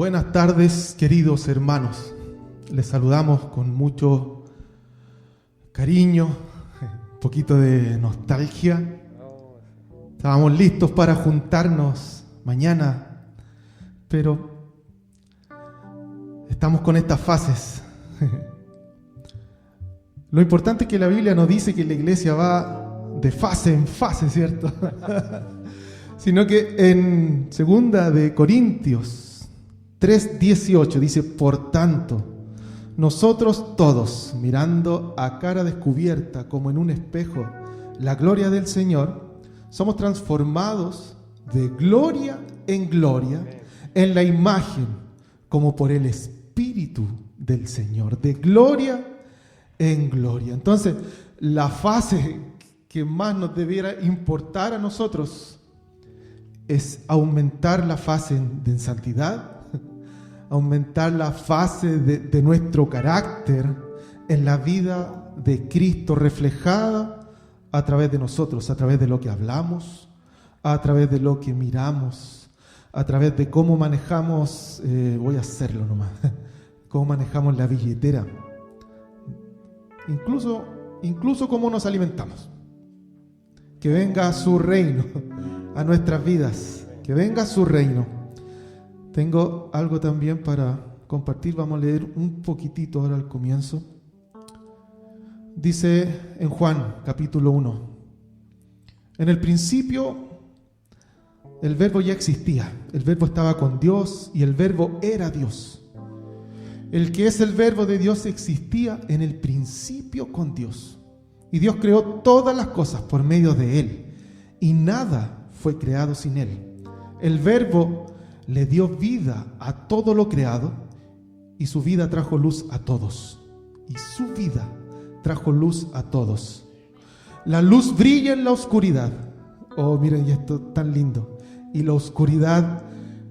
Buenas tardes, queridos hermanos. Les saludamos con mucho cariño, un poquito de nostalgia. Estábamos listos para juntarnos mañana, pero estamos con estas fases. Lo importante es que la Biblia nos dice que la iglesia va de fase en fase, ¿cierto? Sino que en 2 de Corintios 3:18 dice: por tanto, nosotros todos, mirando a cara descubierta como en un espejo la gloria del Señor, somos transformados de gloria en gloria en la imagen como por el Espíritu del Señor, de gloria en gloria. Entonces, la fase que más nos debiera importar a nosotros es aumentar la fase en santidad, aumentar la fase de nuestro carácter en la vida de Cristo reflejada a través de nosotros, a través de lo que hablamos, a través de lo que miramos, a través de cómo manejamos, voy a hacerlo nomás, cómo manejamos la billetera, incluso cómo nos alimentamos. Que venga su reino a nuestras vidas, que venga su reino. Tengo algo también para compartir, vamos a leer un poquitito ahora al comienzo. Dice en Juan capítulo 1: en el principio el verbo ya existía, el verbo estaba con Dios y el verbo era Dios. El que es el verbo de Dios existía en el principio con Dios. Y Dios creó todas las cosas por medio de Él, y nada fue creado sin Él. El verbo le dio vida a todo lo creado, y su vida trajo luz a todos. Y su vida trajo luz a todos. La luz brilla en la oscuridad. Oh, miren, y esto tan lindo. Y la oscuridad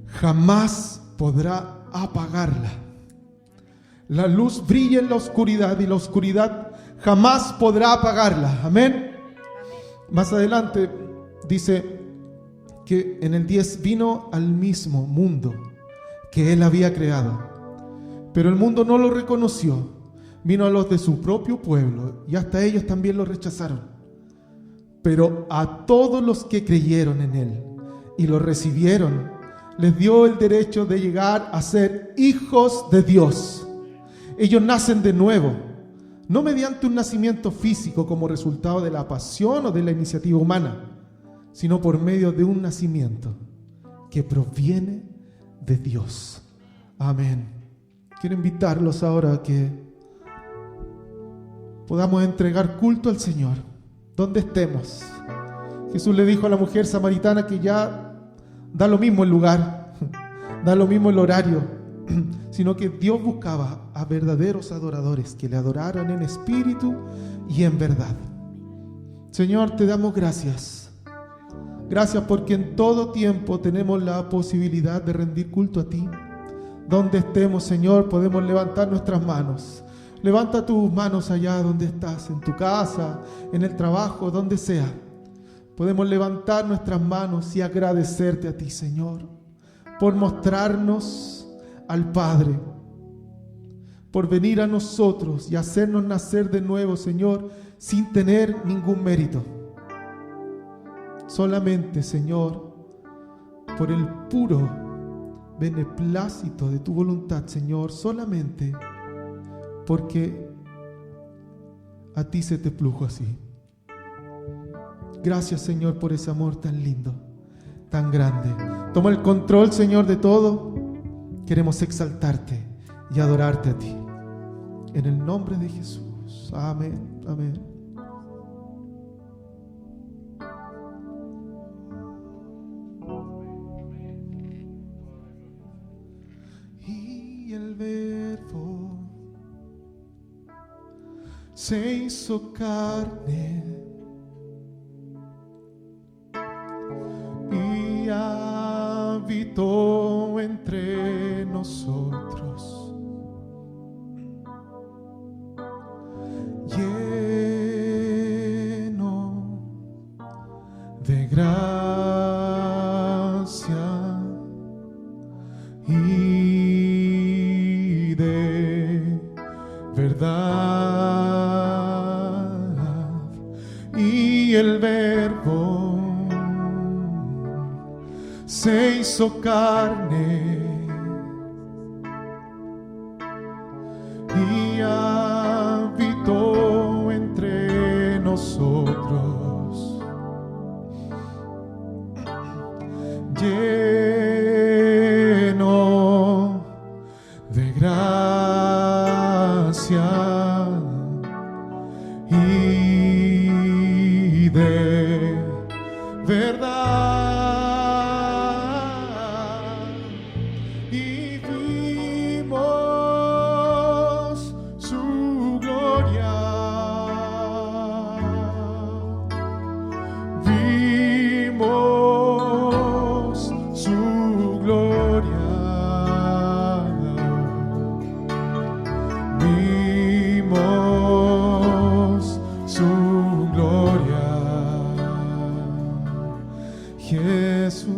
jamás podrá apagarla. La luz brilla en la oscuridad y la oscuridad jamás podrá apagarla. Amén. Más adelante dice que en el 10 vino al mismo mundo que Él había creado, pero el mundo no lo reconoció. Vino a los de su propio pueblo y hasta ellos también lo rechazaron. Pero a todos los que creyeron en Él y lo recibieron, les dio el derecho de llegar a ser hijos de Dios. Ellos nacen de nuevo, no mediante un nacimiento físico como resultado de la pasión o de la iniciativa humana, sino por medio de un nacimiento que proviene de Dios. Amén. Quiero invitarlos ahora a que podamos entregar culto al Señor donde estemos. Jesús le dijo a la mujer samaritana que ya da lo mismo el lugar, da lo mismo el horario, sino que Dios buscaba a verdaderos adoradores que le adoraran en espíritu y en verdad. Señor, te damos gracias. Gracias porque en todo tiempo tenemos la posibilidad de rendir culto a ti. Donde estemos, Señor, podemos levantar nuestras manos. Levanta tus manos allá donde estás, en tu casa, en el trabajo, donde sea. Podemos levantar nuestras manos y agradecerte a ti, Señor, por mostrarnos al Padre, por venir a nosotros y hacernos nacer de nuevo, Señor, sin tener ningún mérito. Solamente, Señor, por el puro beneplácito de tu voluntad, Señor, solamente porque a ti se te plujo así. Gracias, Señor, por ese amor tan lindo, tan grande. Toma el control, Señor, de todo. Queremos exaltarte y adorarte a ti. En el nombre de Jesús. Amén. Amén. Y el verbo se hizo carne y habitó entre nosotros, lleno de gracia y se hizo carne y habitó entre nosotros, lleno de gracia y de verdad, y vimos su gloria, vimos su gloria, vimos su gloria, Jesús.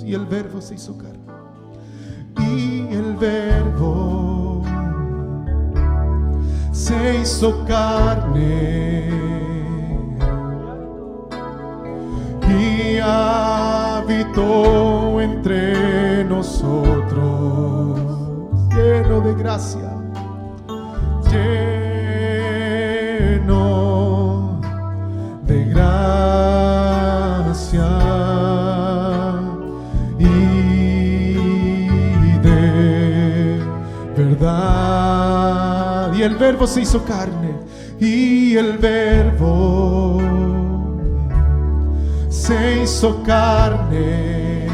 Y el Verbo se hizo carne, y el Verbo se hizo carne y habitó entre nosotros, lleno de gracia, lleno de gracia y de verdad. Y el Verbo se hizo carne, y el Verbo se hizo carne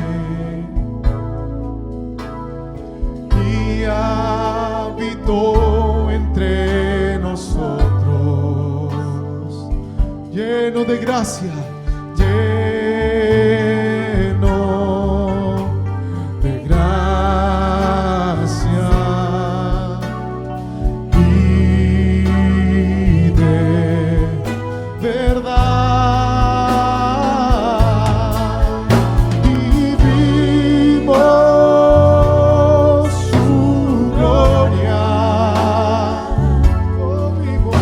y habitó entre nosotros, lleno de gracia, lleno de gracia y de verdad, y vimos su gloria, oh, vimos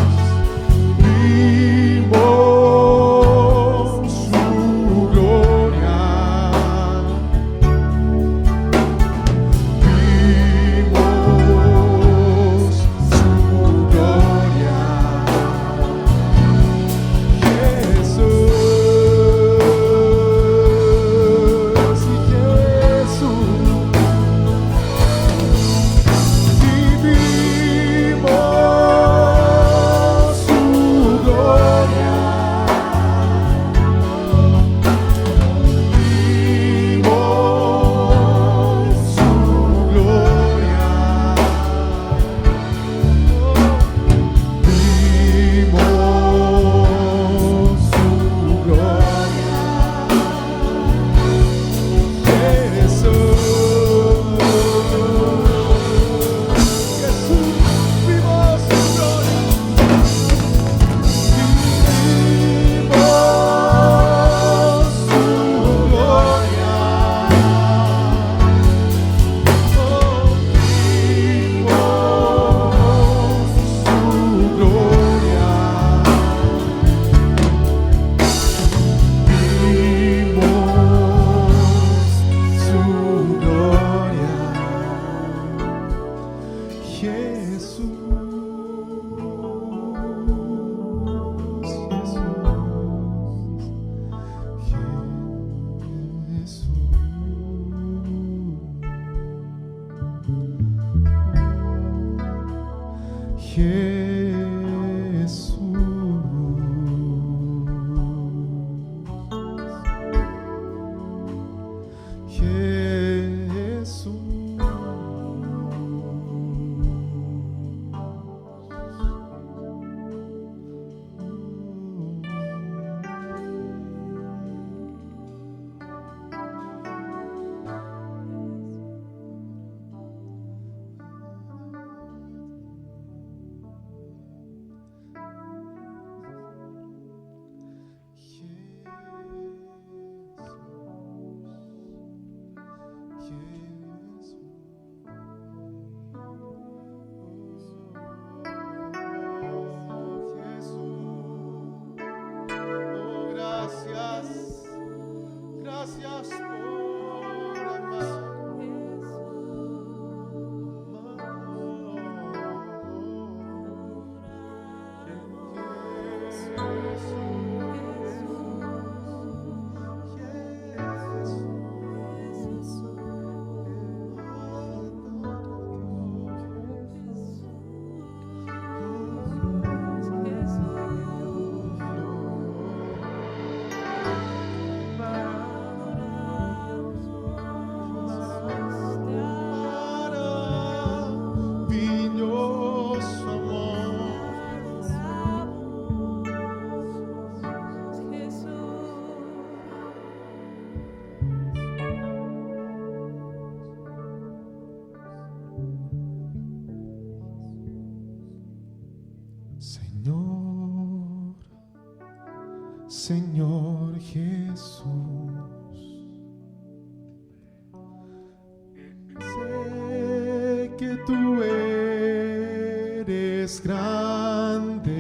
Señor Jesús. Sé que tú eres grande.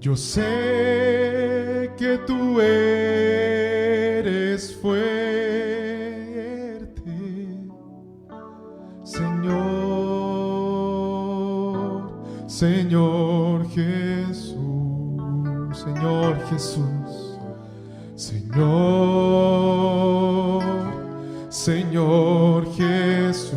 Yo sé que tú eres fuerte, Señor, Señor Jesús, Señor Jesús, Señor, Señor Jesús.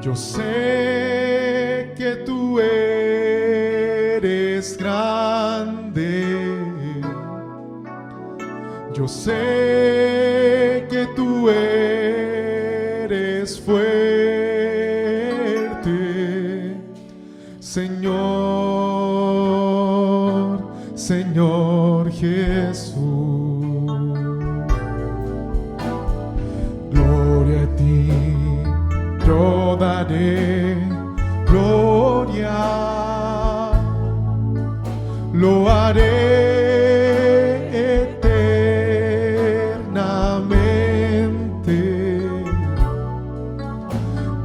Yo sé que tú eres grande. Yo sé que tú eres fuerte, Señor, Señor Jesús. Gloria a ti, yo daré gloria, lo haré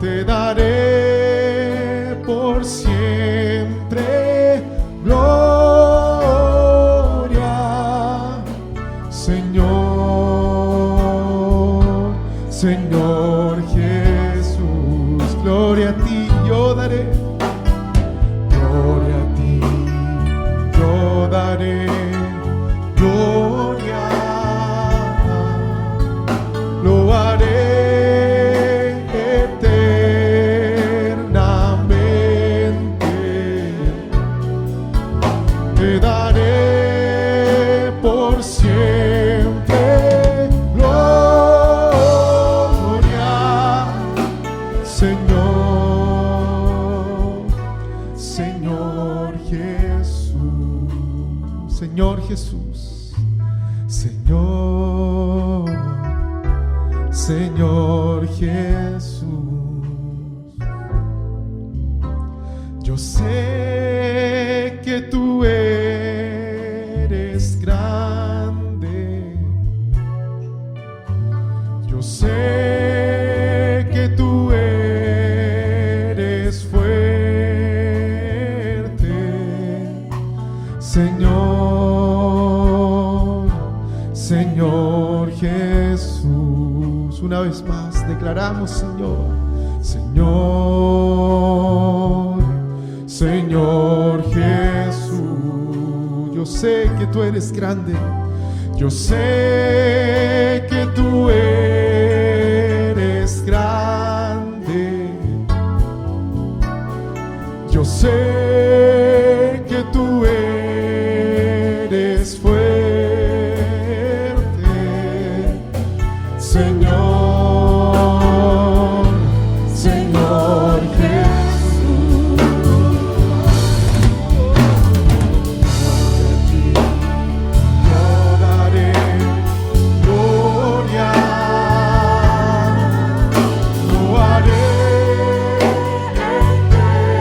te daré por siempre gloria, Señor, Señor Jesús. Gloria a ti yo daré, gloria a ti yo daré gloria, lo haré te daré por siempre gloria, Señor, Señor Jesús, Señor Jesús, Señor, Señor Jesús. Yo sé que tú eres grande. Yo sé que tú eres fuerte, Señor, Señor Jesús. Una vez más declaramos, Señor, Señor, Señor Jesús. Yo sé que tú eres grande. Yo sé que tú eres grande. Yo sé que tú eres fuerte, Señor, Señor Jesús. Yo daré gloria, lo haré eternamente.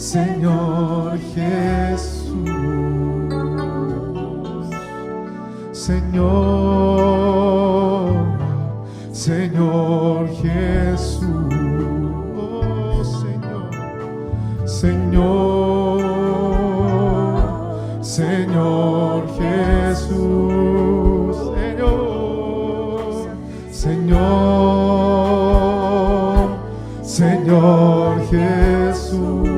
Señor Jesús, Señor, Señor Jesús, oh Señor, Señor, Señor Jesús, Señor, Señor, Señor Jesús.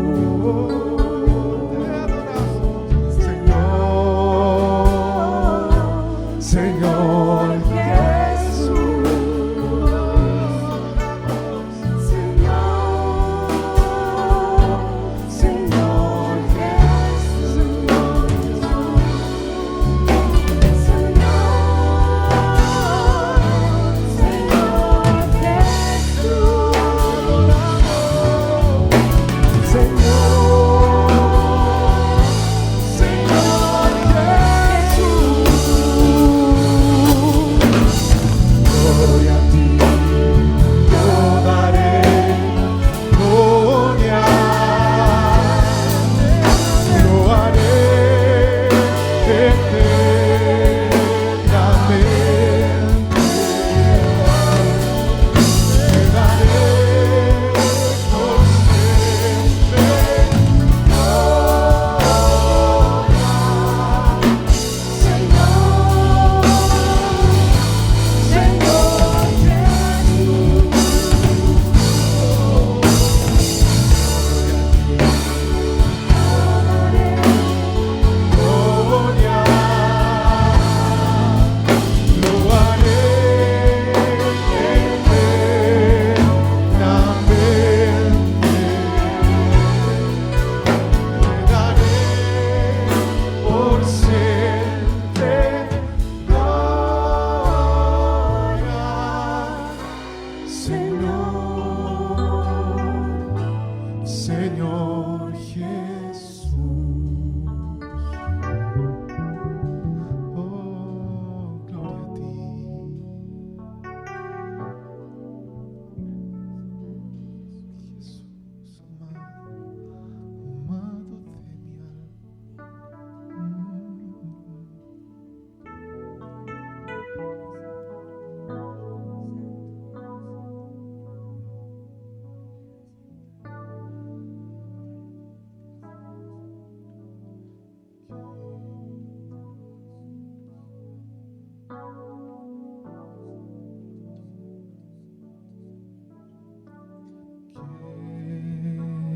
Señor Jesús. Oh, gloria a ti. Jesús, amado, amado de mi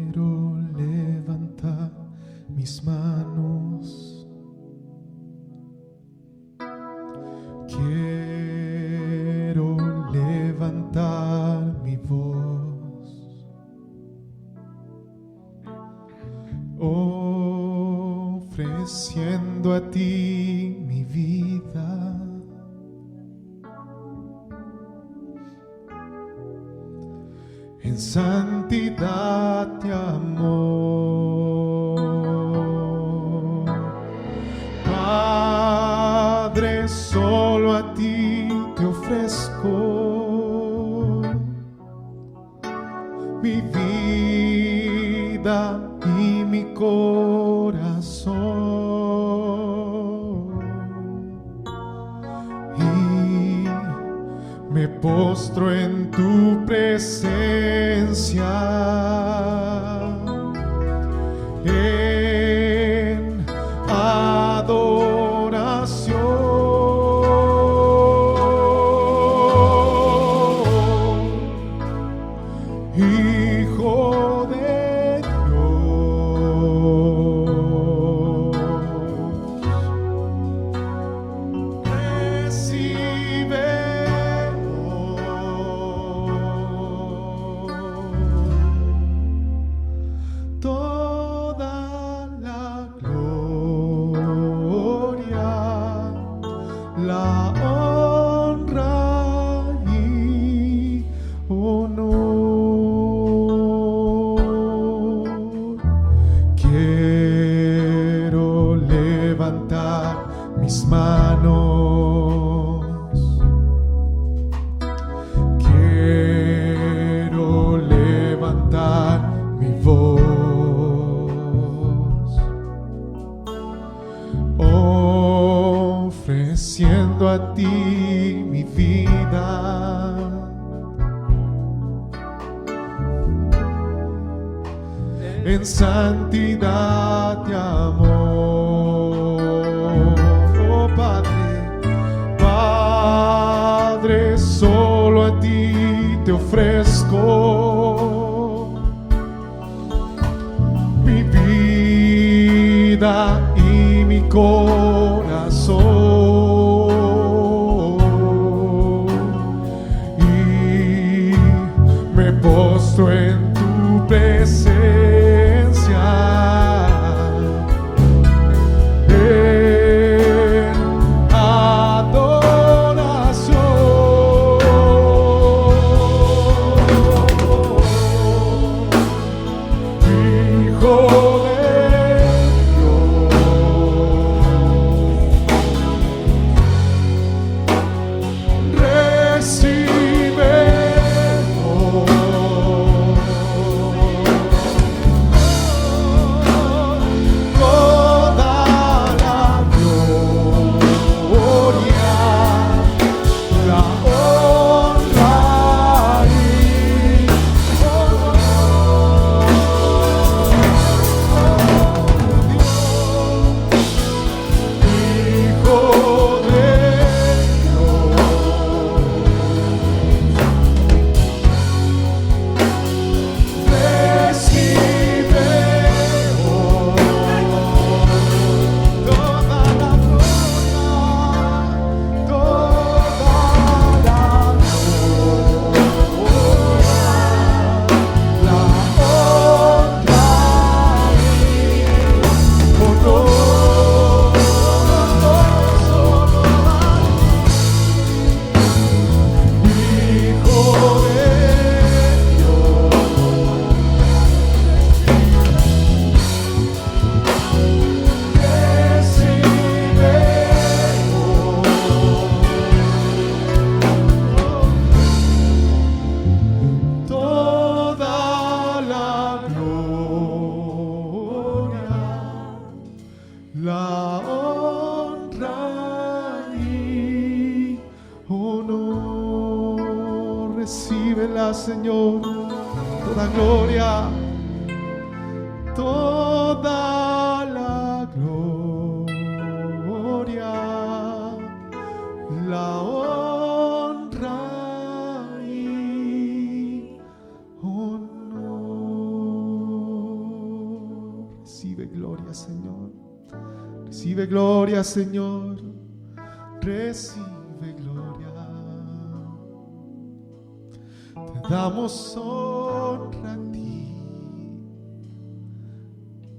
Quiero levantar mis manos, quiero levantar mi voz, ofreciendo a ti mi vida. En santidad y amor, Padre, solo a ti te ofrezco mi vida y mi corazón, y me postro en tu presencia, en adoración, Hijo de Dios. Recibe toda la gloria, la honra y honor. Quiero levantar mis manos, quiero levantar mi voz, entregando a ti mi vida. En santidad y amor, oh Padre, Padre, solo a ti te ofrezco mi vida y mi corazón, y me postro en tu presencia. La honra y honor, recíbela, Señor, toda gloria, toda la gloria, la honra y honor. Recibe gloria, Señor. Recibe gloria, Señor, recibe gloria. Te damos honra a ti,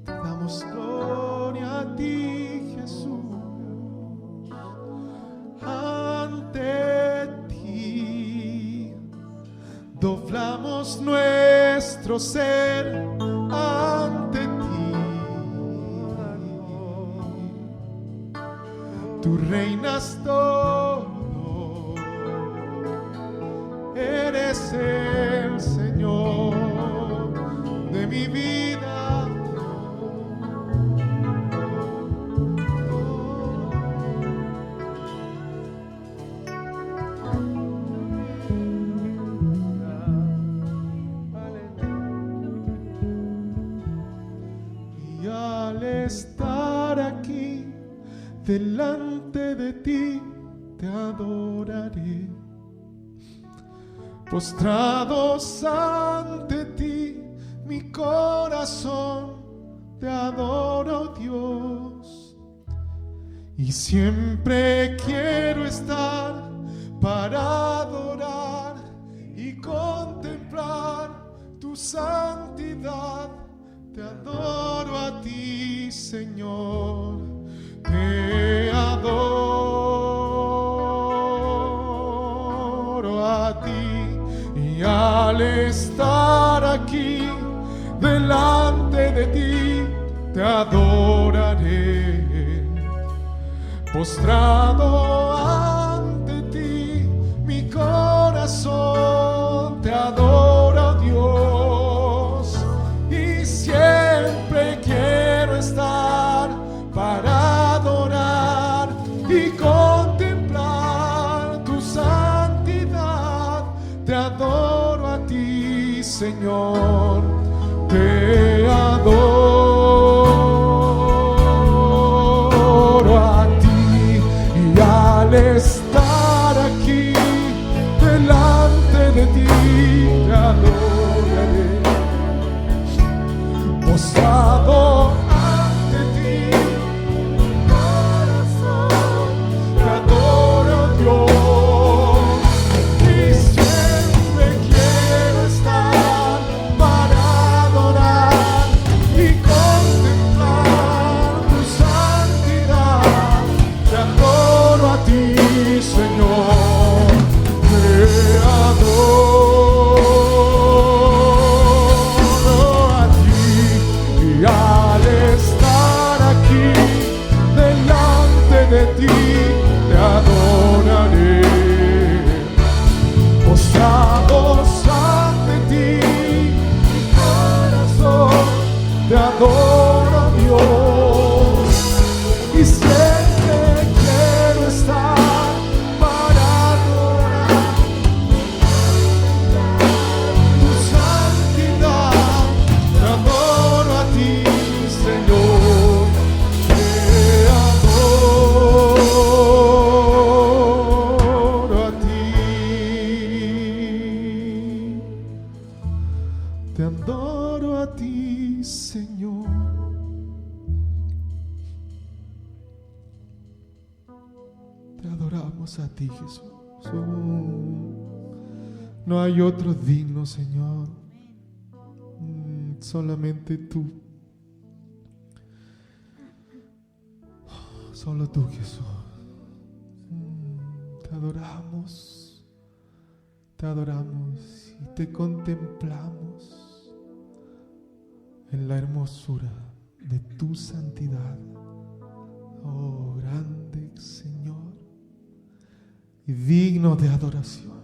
te damos gloria a ti, Jesús. Ante ti doblamos nuestro ser, ante ti. Tú reinas todo, eres el Señor de mi vida. Y al estar aquí delante de ti, te adoraré. Postrados ante ti, mi corazón te adoro, Dios. Y siempre quiero estar para adorar y contemplar tu santidad. Te adoro a ti, Señor. Te adoro a ti, y al estar aquí delante de ti, te adoraré. Postrado ante ti, mi corazón te adora, Dios. Y siempre quiero estar para adorar y contemplar Señor, te adoro a ti, y al estar aquí delante de ti te adoraré, postrado ante ti, corazón, te adoro, Dios, y siempre quiero estar para adorar y contemplar tu santidad. Te adoro a ti, Señor, te adoro a ti, y al estar aquí delante de ti te adoraré, postrados ante ti, mi corazón te adora, Dios, y siempre quiero estar para adorar tu santidad. Te adoro a ti, Señor, te adoro a ti, te adoro a ti, Señor. Te adoramos a ti, Jesús. No hay otro digno, Señor. Solamente tú. Solo tú, Jesús. Te adoramos. Te adoramos y te contemplamos en la hermosura de tu santidad. Oh, grande Señor y digno de adoración.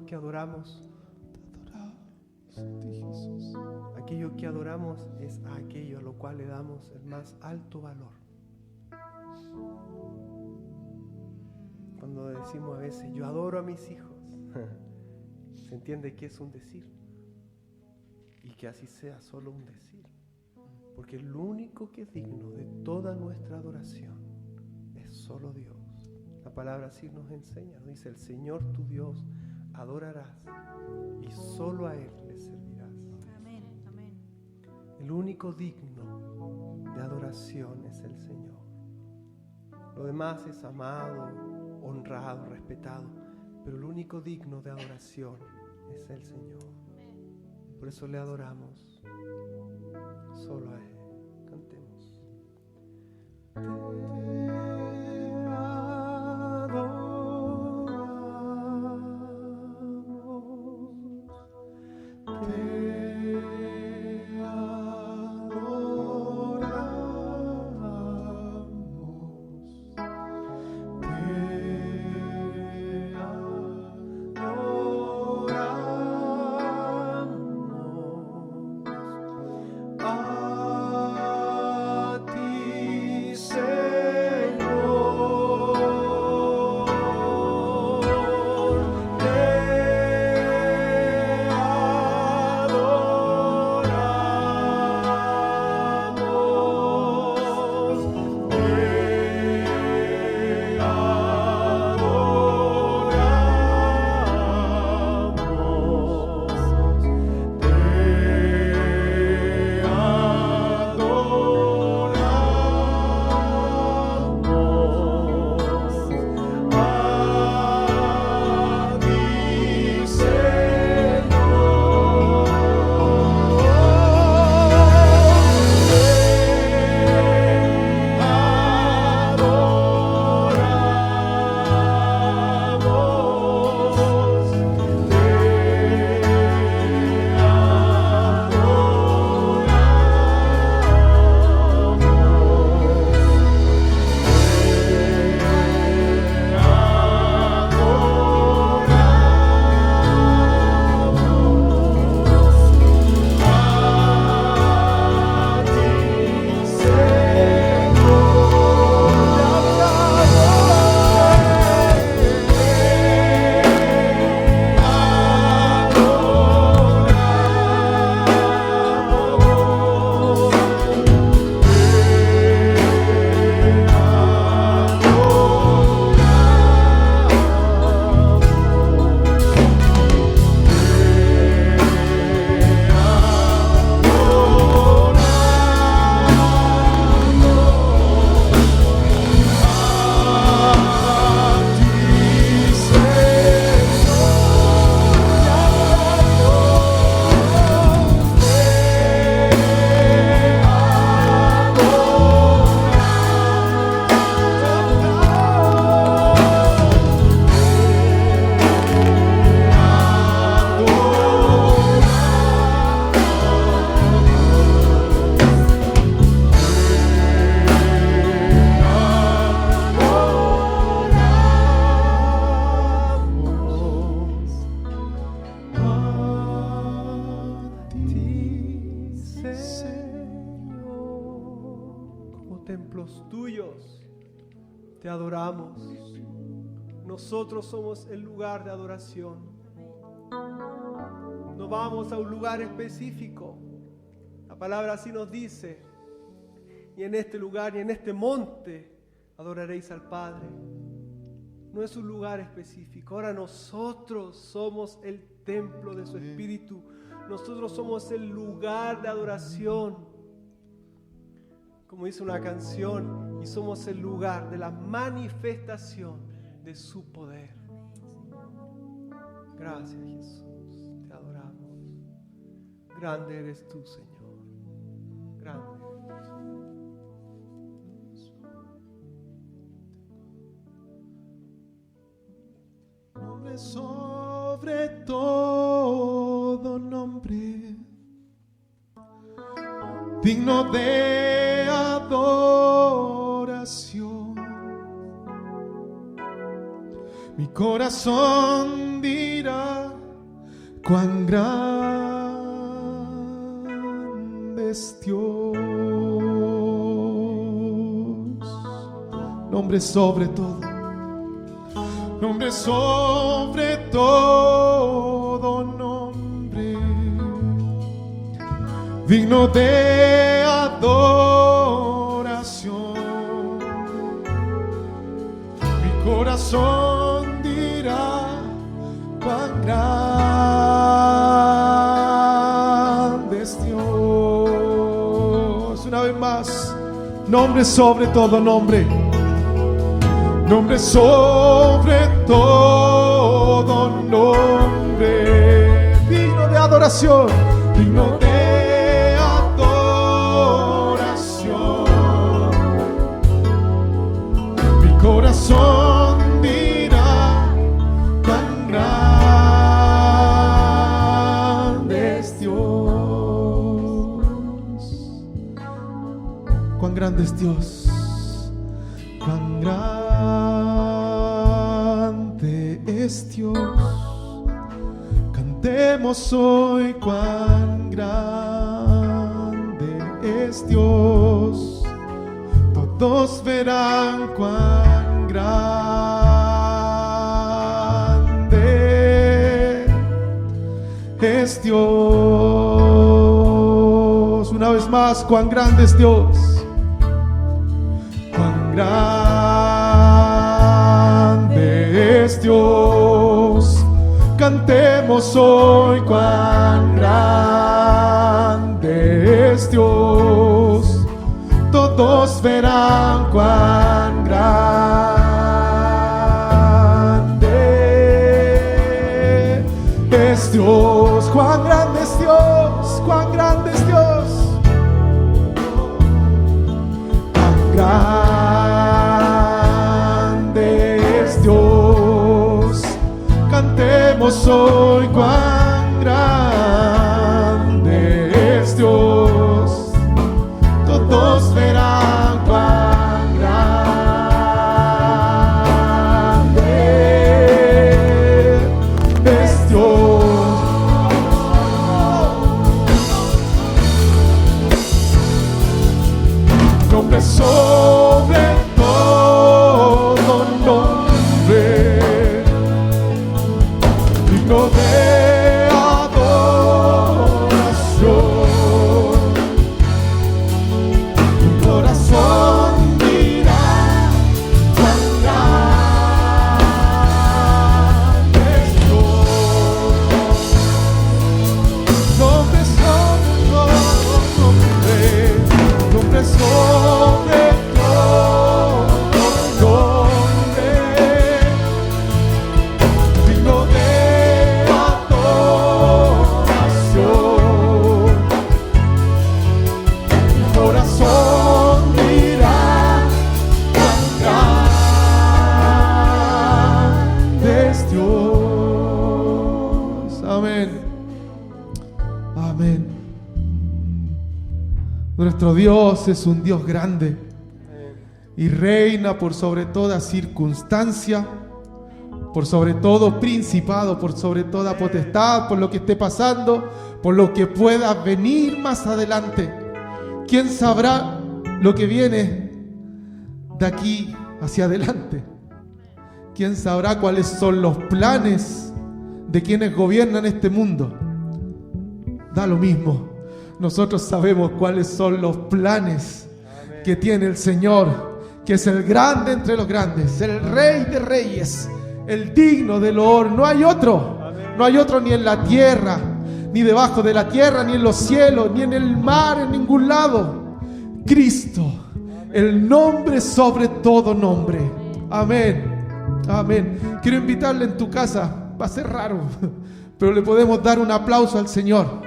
Que adoramos, aquello que adoramos es aquello a lo cual le damos el más alto valor. Cuando decimos a veces yo adoro a mis hijos, se entiende que es un decir, y que así sea solo un decir, porque el único que es digno de toda nuestra adoración es solo Dios. La palabra así nos enseña, nos dice: el Señor tu Dios adorarás y solo a Él le servirás. Amén, amén. El único digno de adoración es el Señor. Lo demás es amado, honrado, respetado, pero el único digno de adoración es el Señor. Por eso le adoramos solo a Él. Cantemos. A ti, Señor. tuyos. Te adoramos. Nosotros somos el lugar de adoración. No vamos a un lugar específico. La palabra así nos dice. Y en este lugar y en este monte adoraréis al Padre. No es un lugar específico. Ahora nosotros somos el templo de su Espíritu. Nosotros somos el lugar de adoración. Como dice una canción, y somos el lugar de la manifestación de su poder. Gracias, Jesús. Te adoramos. Grande eres tú, Señor. Grande. Nombre sobre todo nombre, digno de adoración. Mi corazón dirá cuán grande es Dios. Nombre sobre todo. Nombre sobre todo nombre, digno de adoración. Mi corazón dirá cuán grande es Dios. Una vez más, nombre sobre todo nombre. Nombre sobre todo nombre, digno de adoración, digno de adoración. Mi corazón dirá cuán grande es Dios. Cuán grande es Dios. Cuán grande es Dios. Cantemos hoy cuán grande es Dios. Todos verán cuán grande es Dios. Una vez más, cuán grande es Dios. Grande es Dios. Cantemos hoy cuán grande es Dios. Todos verán cuán grande es Dios. Cuán grande es Dios. Cuán grande es Dios. Cuán grande es Dios. Cantemos hoy cuán grande es Dios. Todos verán cuán grande es Dios. Nombre sobre todo nombre, digno de adoración. Mi corazón dirá cuán grande es Dios. Nombre sobre todo nombre, nombre sobre todo nombre, digno de adoración. Mi corazón dirá cuán grande es Dios. Amén. Amén. Nuestro Dios es un Dios grande y reina por sobre toda circunstancia, por sobre todo principado, por sobre toda potestad, por lo que esté pasando, por lo que pueda venir más adelante. ¿Quién sabrá lo que viene de aquí hacia adelante. ¿Quién sabrá cuáles son los planes de quienes gobiernan este mundo? Da lo mismo. Nosotros sabemos cuáles son los planes que tiene el Señor, que es el grande entre los grandes, el Rey de reyes, el digno de loor. No hay otro. No hay otro ni en la tierra, ni debajo de la tierra, ni en los cielos, ni en el mar, en ningún lado. Cristo, el nombre sobre todo nombre. Amén. Amén. Quiero invitarle en tu casa. Va a ser raro, pero le podemos dar un aplauso al Señor.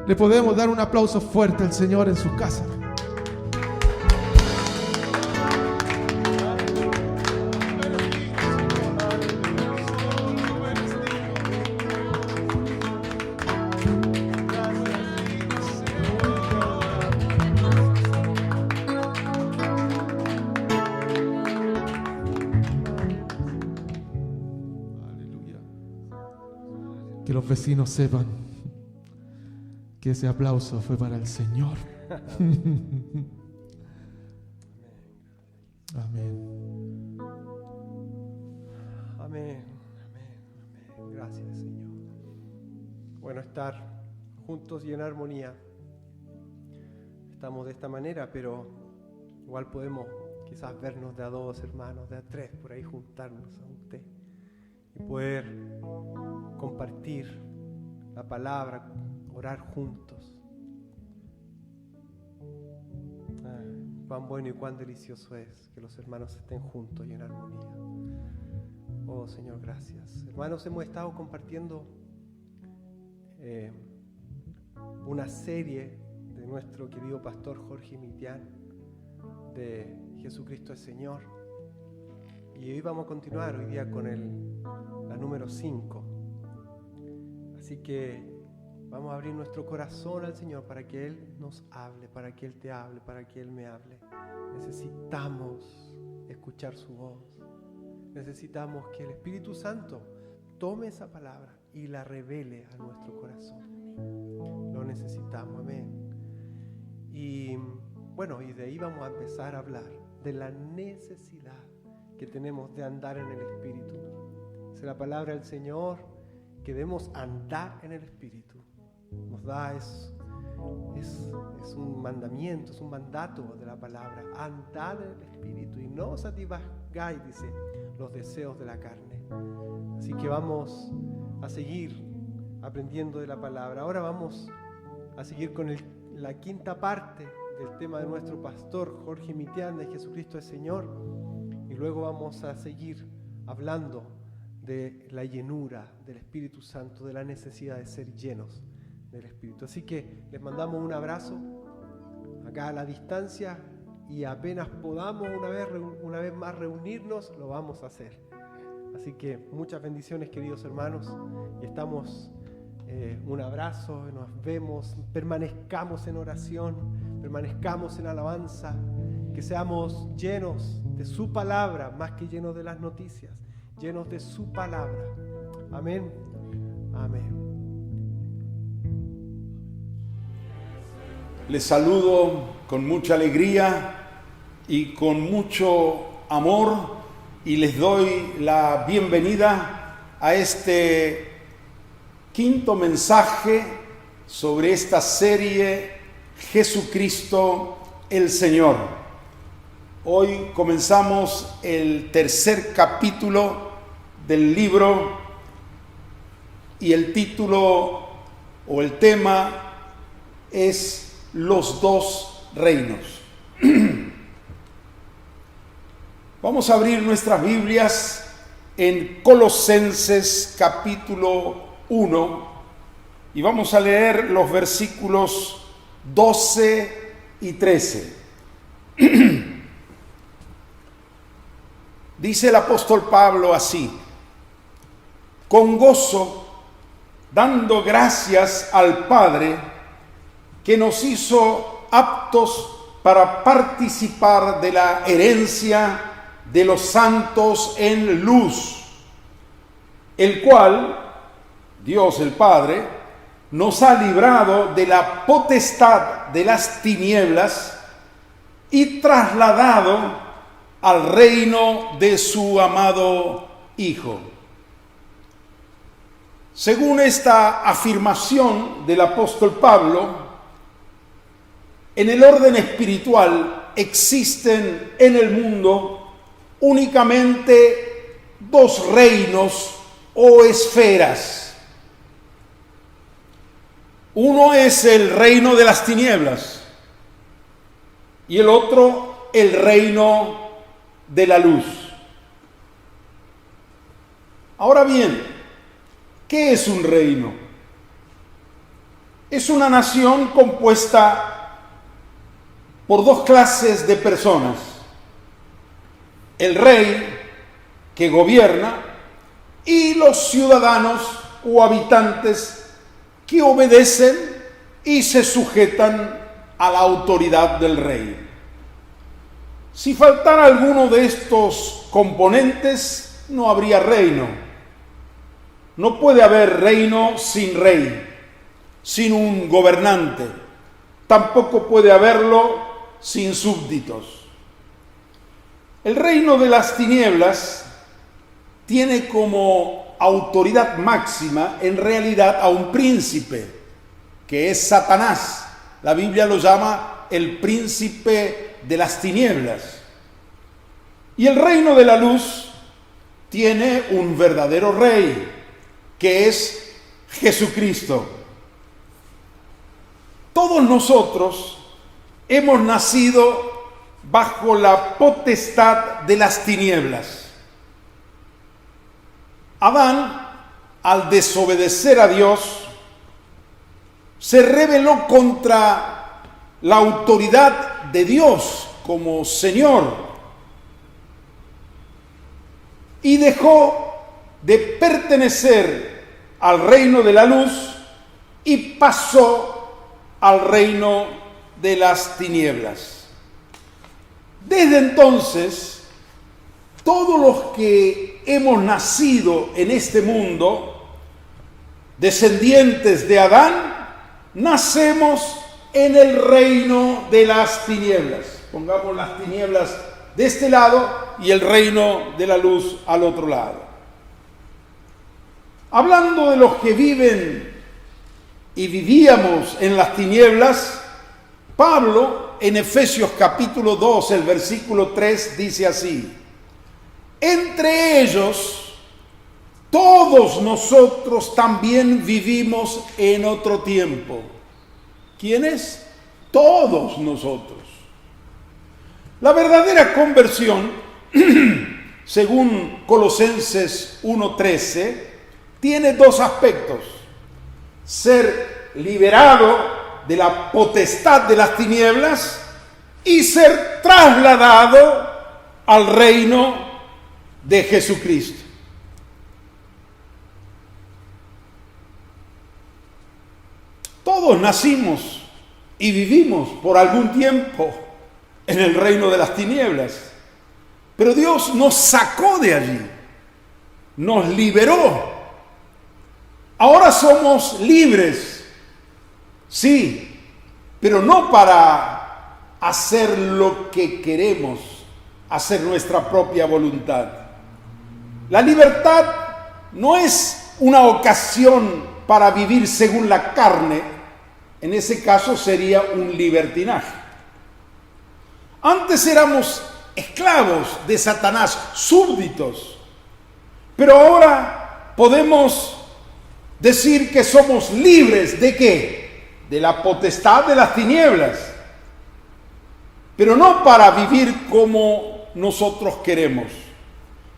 Le podemos dar un aplauso fuerte al Señor en su casa. Que los vecinos sepan que ese aplauso fue para el Señor. Amén. Amén. Amén. Gracias, Señor. Bueno, estar juntos y en armonía. Estamos de esta manera, pero igual podemos quizás vernos de a dos, hermanos, de a tres, por ahí juntarnos a usted y poder compartir la palabra, orar juntos. Cuán bueno y cuán delicioso es que los hermanos estén juntos y en armonía. Oh Señor, gracias. Hermanos, hemos estado compartiendo una serie de nuestro querido pastor Jorge Mitián, de Jesucristo el Señor. Y hoy vamos a continuar hoy día con la número 5. Así que vamos a abrir nuestro corazón al Señor para que Él nos hable, para que Él te hable, para que Él me hable. Necesitamos escuchar su voz. Necesitamos que el Espíritu Santo tome esa palabra y la revele a nuestro corazón. Lo necesitamos, amén. Y bueno, y de ahí vamos a empezar a hablar de la necesidad que tenemos de andar en el Espíritu. Es la palabra del Señor que debemos andar en el Espíritu. Nos da, es un mandamiento, es un mandato de la palabra. Andad en el Espíritu y no satisfagáis, dice, los deseos de la carne. Así que vamos a seguir aprendiendo de la palabra. Ahora vamos a seguir con la quinta parte del tema de nuestro pastor Jorge Mitián, de Jesucristo el Señor. Y luego vamos a seguir hablando de la llenura del Espíritu Santo, de la necesidad de ser llenos del Espíritu. Así que les mandamos un abrazo acá a la distancia y apenas podamos una vez más reunirnos, lo vamos a hacer. Así que muchas bendiciones, queridos hermanos, y estamos, un abrazo, nos vemos, permanezcamos en oración, permanezcamos en alabanza, que seamos llenos de su palabra, más que llenos de las noticias, llenos de su palabra. Amén. Amén. Les saludo con mucha alegría y con mucho amor y les doy la bienvenida a este quinto mensaje sobre esta serie Jesucristo el Señor. Hoy comenzamos el tercer capítulo del libro y el título o el tema es Los dos reinos. Vamos a abrir nuestras Biblias en Colosenses capítulo 1 y vamos a leer los versículos 12 y 13. Dice el apóstol Pablo así: con gozo, dando gracias al Padre, que nos hizo aptos para participar de la herencia de los santos en luz, el cual, Dios el Padre, nos ha librado de la potestad de las tinieblas y trasladado al reino de su amado Hijo. Según esta afirmación del apóstol Pablo, en el orden espiritual existen en el mundo únicamente dos reinos o esferas. Uno es el reino de las tinieblas y el otro el reino de la luz. Ahora bien, ¿qué es un reino? Es una nación compuesta por dos clases de personas: el rey, que gobierna, y los ciudadanos o habitantes que obedecen y se sujetan a la autoridad del rey. Si faltara alguno de estos componentes, no habría reino. No puede haber reino sin rey, sin un gobernante. Tampoco puede haberlo sin súbditos. El reino de las tinieblas tiene como autoridad máxima en realidad a un príncipe, que es Satanás. La Biblia lo llama el príncipe de las tinieblas. Y el reino de la luz tiene un verdadero rey, que es Jesucristo. Todos nosotros hemos nacido bajo la potestad de las tinieblas. Adán, al desobedecer a Dios, se rebeló contra la autoridad de Dios como Señor y dejó de pertenecer al reino de la luz y pasó al reino de las tinieblas. Desde entonces, todos los que hemos nacido en este mundo, descendientes de Adán, nacemos en el reino de las tinieblas. Pongamos las tinieblas de este lado y el reino de la luz al otro lado. Hablando de los que viven y vivíamos en las tinieblas, Pablo en Efesios capítulo 2, el versículo 3 dice así: entre ellos todos nosotros también vivimos en otro tiempo. ¿Quiénes? Todos nosotros. La verdadera conversión, según Colosenses 1:13, tiene dos aspectos: ser liberado de la potestad de las tinieblas y ser trasladado al reino de Jesucristo. Todos nacimos y vivimos por algún tiempo en el reino de las tinieblas, pero Dios nos sacó de allí, nos liberó. Ahora somos libres, sí, pero no para hacer lo que queremos, hacer nuestra propia voluntad. La libertad no es una ocasión para vivir según la carne. En ese caso sería un libertinaje. Antes éramos esclavos de Satanás, súbditos, pero ahora podemos decir que somos libres ¿de qué? De la potestad de las tinieblas, pero no para vivir como nosotros queremos,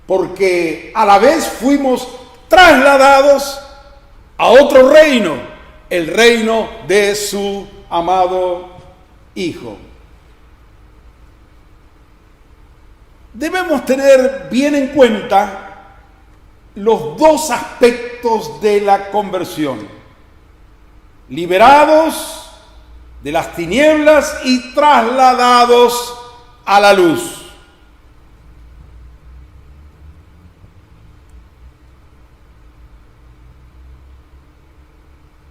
porque a la vez fuimos trasladados a otro reino, el reino de su amado Hijo. Debemos tener bien en cuenta los dos aspectos de la conversión: liberados de las tinieblas y trasladados a la luz.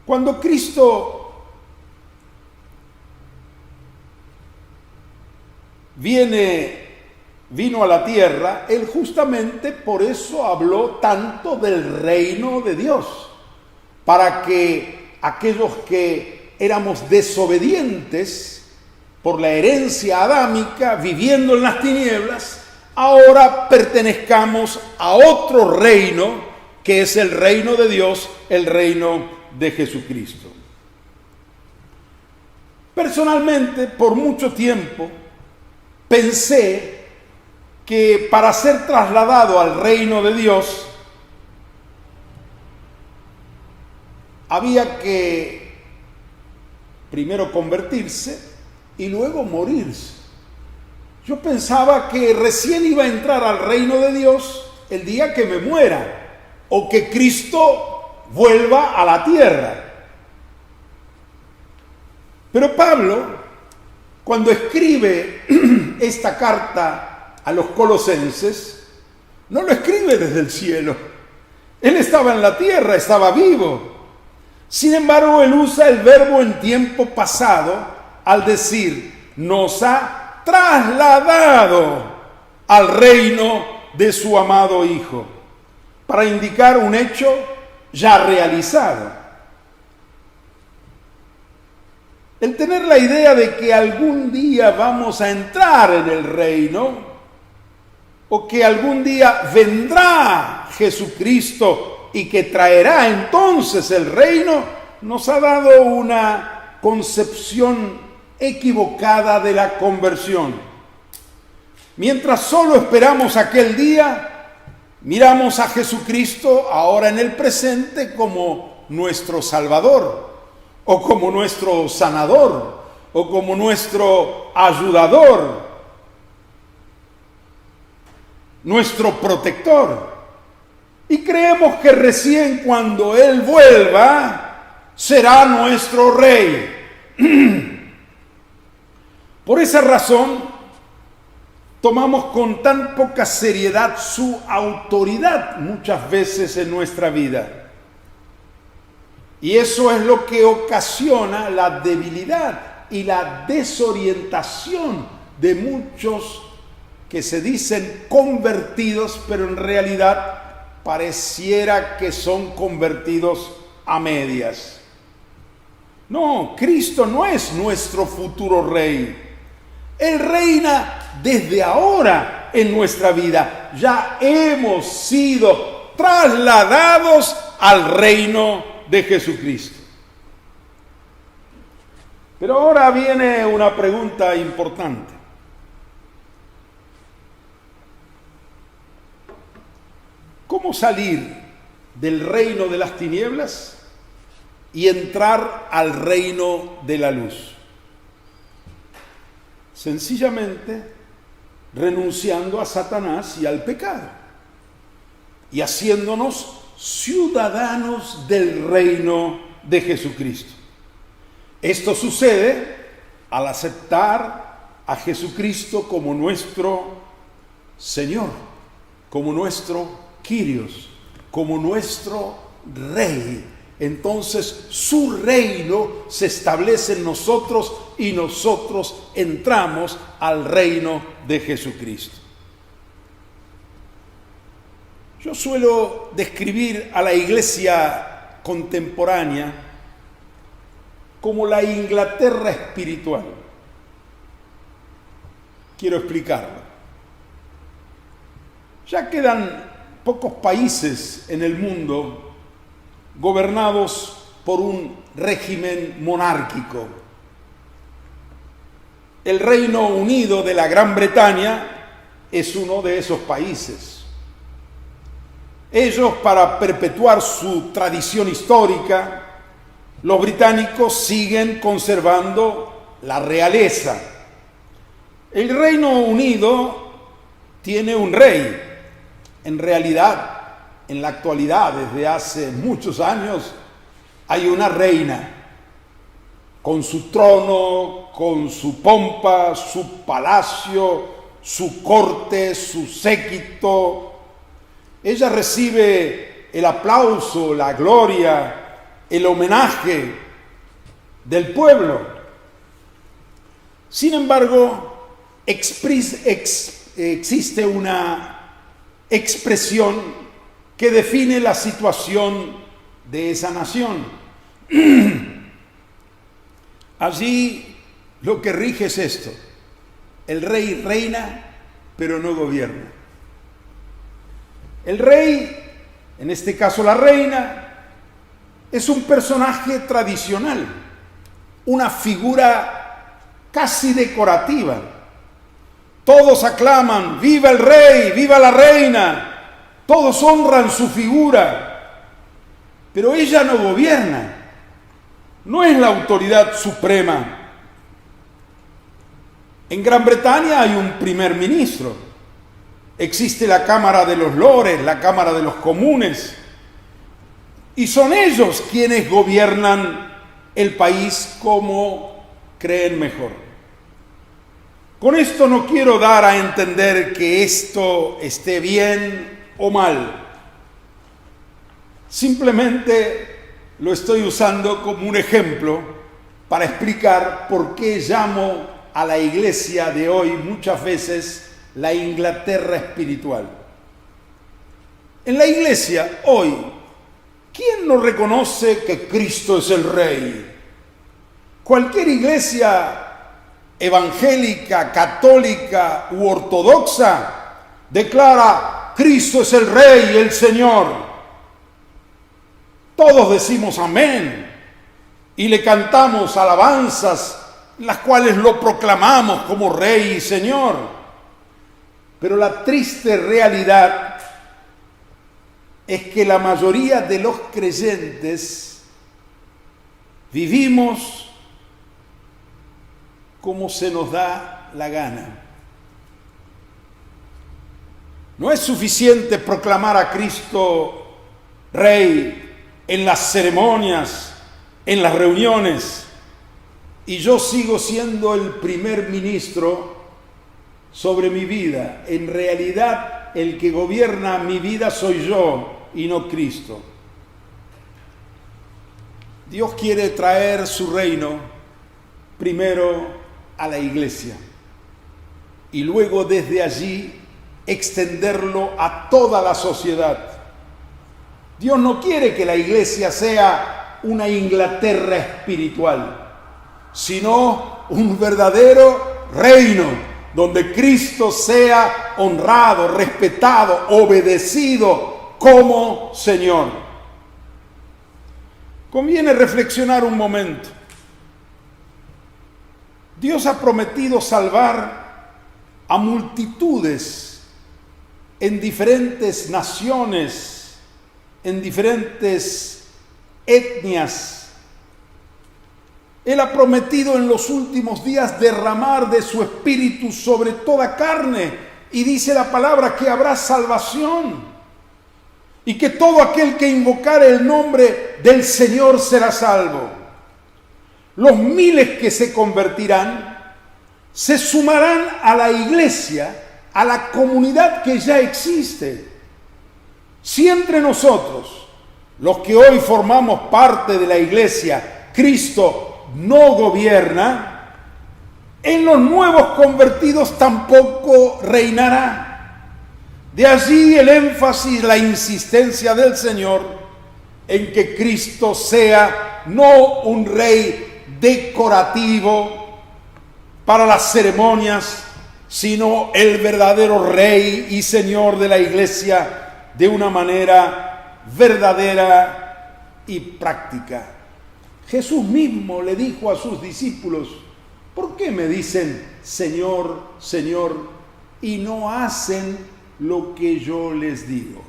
Cuando Cristo viene vino a la tierra, Él justamente por eso habló tanto del reino de Dios, para que aquellos que éramos desobedientes por la herencia adámica, viviendo en las tinieblas, ahora pertenezcamos a otro reino, que es el reino de Dios, el reino de Jesucristo. Personalmente, por mucho tiempo, pensé que para ser trasladado al reino de Dios, había que primero convertirse y luego morirse. Yo pensaba que recién iba a entrar al reino de Dios el día que me muera o que Cristo vuelva a la tierra. Pero Pablo, cuando escribe esta carta a los colosenses, no lo escribe desde el cielo. Él estaba en la tierra, estaba vivo. Sin embargo, él usa el verbo en tiempo pasado al decir, nos ha trasladado al reino de su amado Hijo, para indicar un hecho ya realizado. El tener la idea de que algún día vamos a entrar en el reino, o que algún día vendrá Jesucristo y que traerá entonces el reino, nos ha dado una concepción equivocada de la conversión. Mientras solo esperamos aquel día, miramos a Jesucristo ahora en el presente como nuestro Salvador, o como nuestro sanador, o como nuestro ayudador, nuestro protector. Y creemos que recién cuando Él vuelva, será nuestro Rey. Por esa razón, tomamos con tan poca seriedad su autoridad muchas veces en nuestra vida. Y eso es lo que ocasiona la debilidad y la desorientación de muchos que se dicen convertidos, pero en realidad pareciera que son convertidos a medias. No, Cristo no es nuestro futuro Rey. Él reina desde ahora en nuestra vida. Ya hemos sido trasladados al reino de Jesucristo. Pero ahora viene una pregunta importante. ¿Cómo salir del reino de las tinieblas y entrar al reino de la luz? Sencillamente renunciando a Satanás y al pecado y haciéndonos ciudadanos del reino de Jesucristo. Esto sucede al aceptar a Jesucristo como nuestro Señor, como nuestro Kyrios, como nuestro Rey. Entonces su reino se establece en nosotros y nosotros entramos al reino de Jesucristo. Yo suelo describir a la iglesia contemporánea como la Inglaterra espiritual. Quiero explicarlo. Ya quedan pocos países en el mundo gobernados por un régimen monárquico. El Reino Unido de la Gran Bretaña es uno de esos países. Ellos, para perpetuar su tradición histórica, los británicos siguen conservando la realeza. El Reino Unido tiene un rey. En realidad, en la actualidad, desde hace muchos años, hay una reina con su trono, con su pompa, su palacio, su corte, su séquito. Ella recibe el aplauso, la gloria, el homenaje del pueblo. Sin embargo, existe una expresión que define la situación de esa nación. Allí lo que rige es esto: el rey reina, pero no gobierna. El rey, en este caso la reina, es un personaje tradicional, una figura casi decorativa. Todos aclaman: ¡viva el rey! ¡Viva la reina! Todos honran su figura, pero ella no gobierna, no es la autoridad suprema. En Gran Bretaña hay un primer ministro, existe la Cámara de los Lores, la Cámara de los Comunes, y son ellos quienes gobiernan el país como creen mejor. Con esto no quiero dar a entender que esto esté bien o mal. Simplemente lo estoy usando como un ejemplo para explicar por qué llamo a la iglesia de hoy muchas veces la Inglaterra espiritual. En la iglesia hoy, ¿quién no reconoce que Cristo es el Rey? Cualquier iglesia evangélica, católica u ortodoxa declara: Cristo es el Rey, el Señor. Todos decimos amén y le cantamos alabanzas, las cuales lo proclamamos como Rey y Señor. Pero la triste realidad es que la mayoría de los creyentes vivimos como se nos da la gana. No es suficiente proclamar a Cristo Rey en las ceremonias, en las reuniones, y yo sigo siendo el primer ministro sobre mi vida. En realidad, el que gobierna mi vida soy yo y no Cristo. Dios quiere traer su reino primero a la iglesia y luego desde allí extenderlo a toda la sociedad. Dios no quiere que la iglesia sea una Inglaterra espiritual, sino un verdadero reino donde Cristo sea honrado, respetado, obedecido como Señor. Conviene reflexionar un momento. Dios ha prometido salvar a multitudes en diferentes naciones, en diferentes etnias. Él ha prometido en los últimos días derramar de su espíritu sobre toda carne, y dice la palabra que habrá salvación y que todo aquel que invocare el nombre del Señor será salvo. Los miles que se convertirán se sumarán a la iglesia, a la comunidad que ya existe. Si entre nosotros, los que hoy formamos parte de la iglesia, Cristo no gobierna, en los nuevos convertidos tampoco reinará. De allí el énfasis, la insistencia del Señor en que Cristo sea no un rey decorativo para las ceremonias, sino el verdadero Rey y Señor de la iglesia de una manera verdadera y práctica. Jesús mismo le dijo a sus discípulos: ¿por qué me dicen Señor, Señor, y no hacen lo que yo les digo?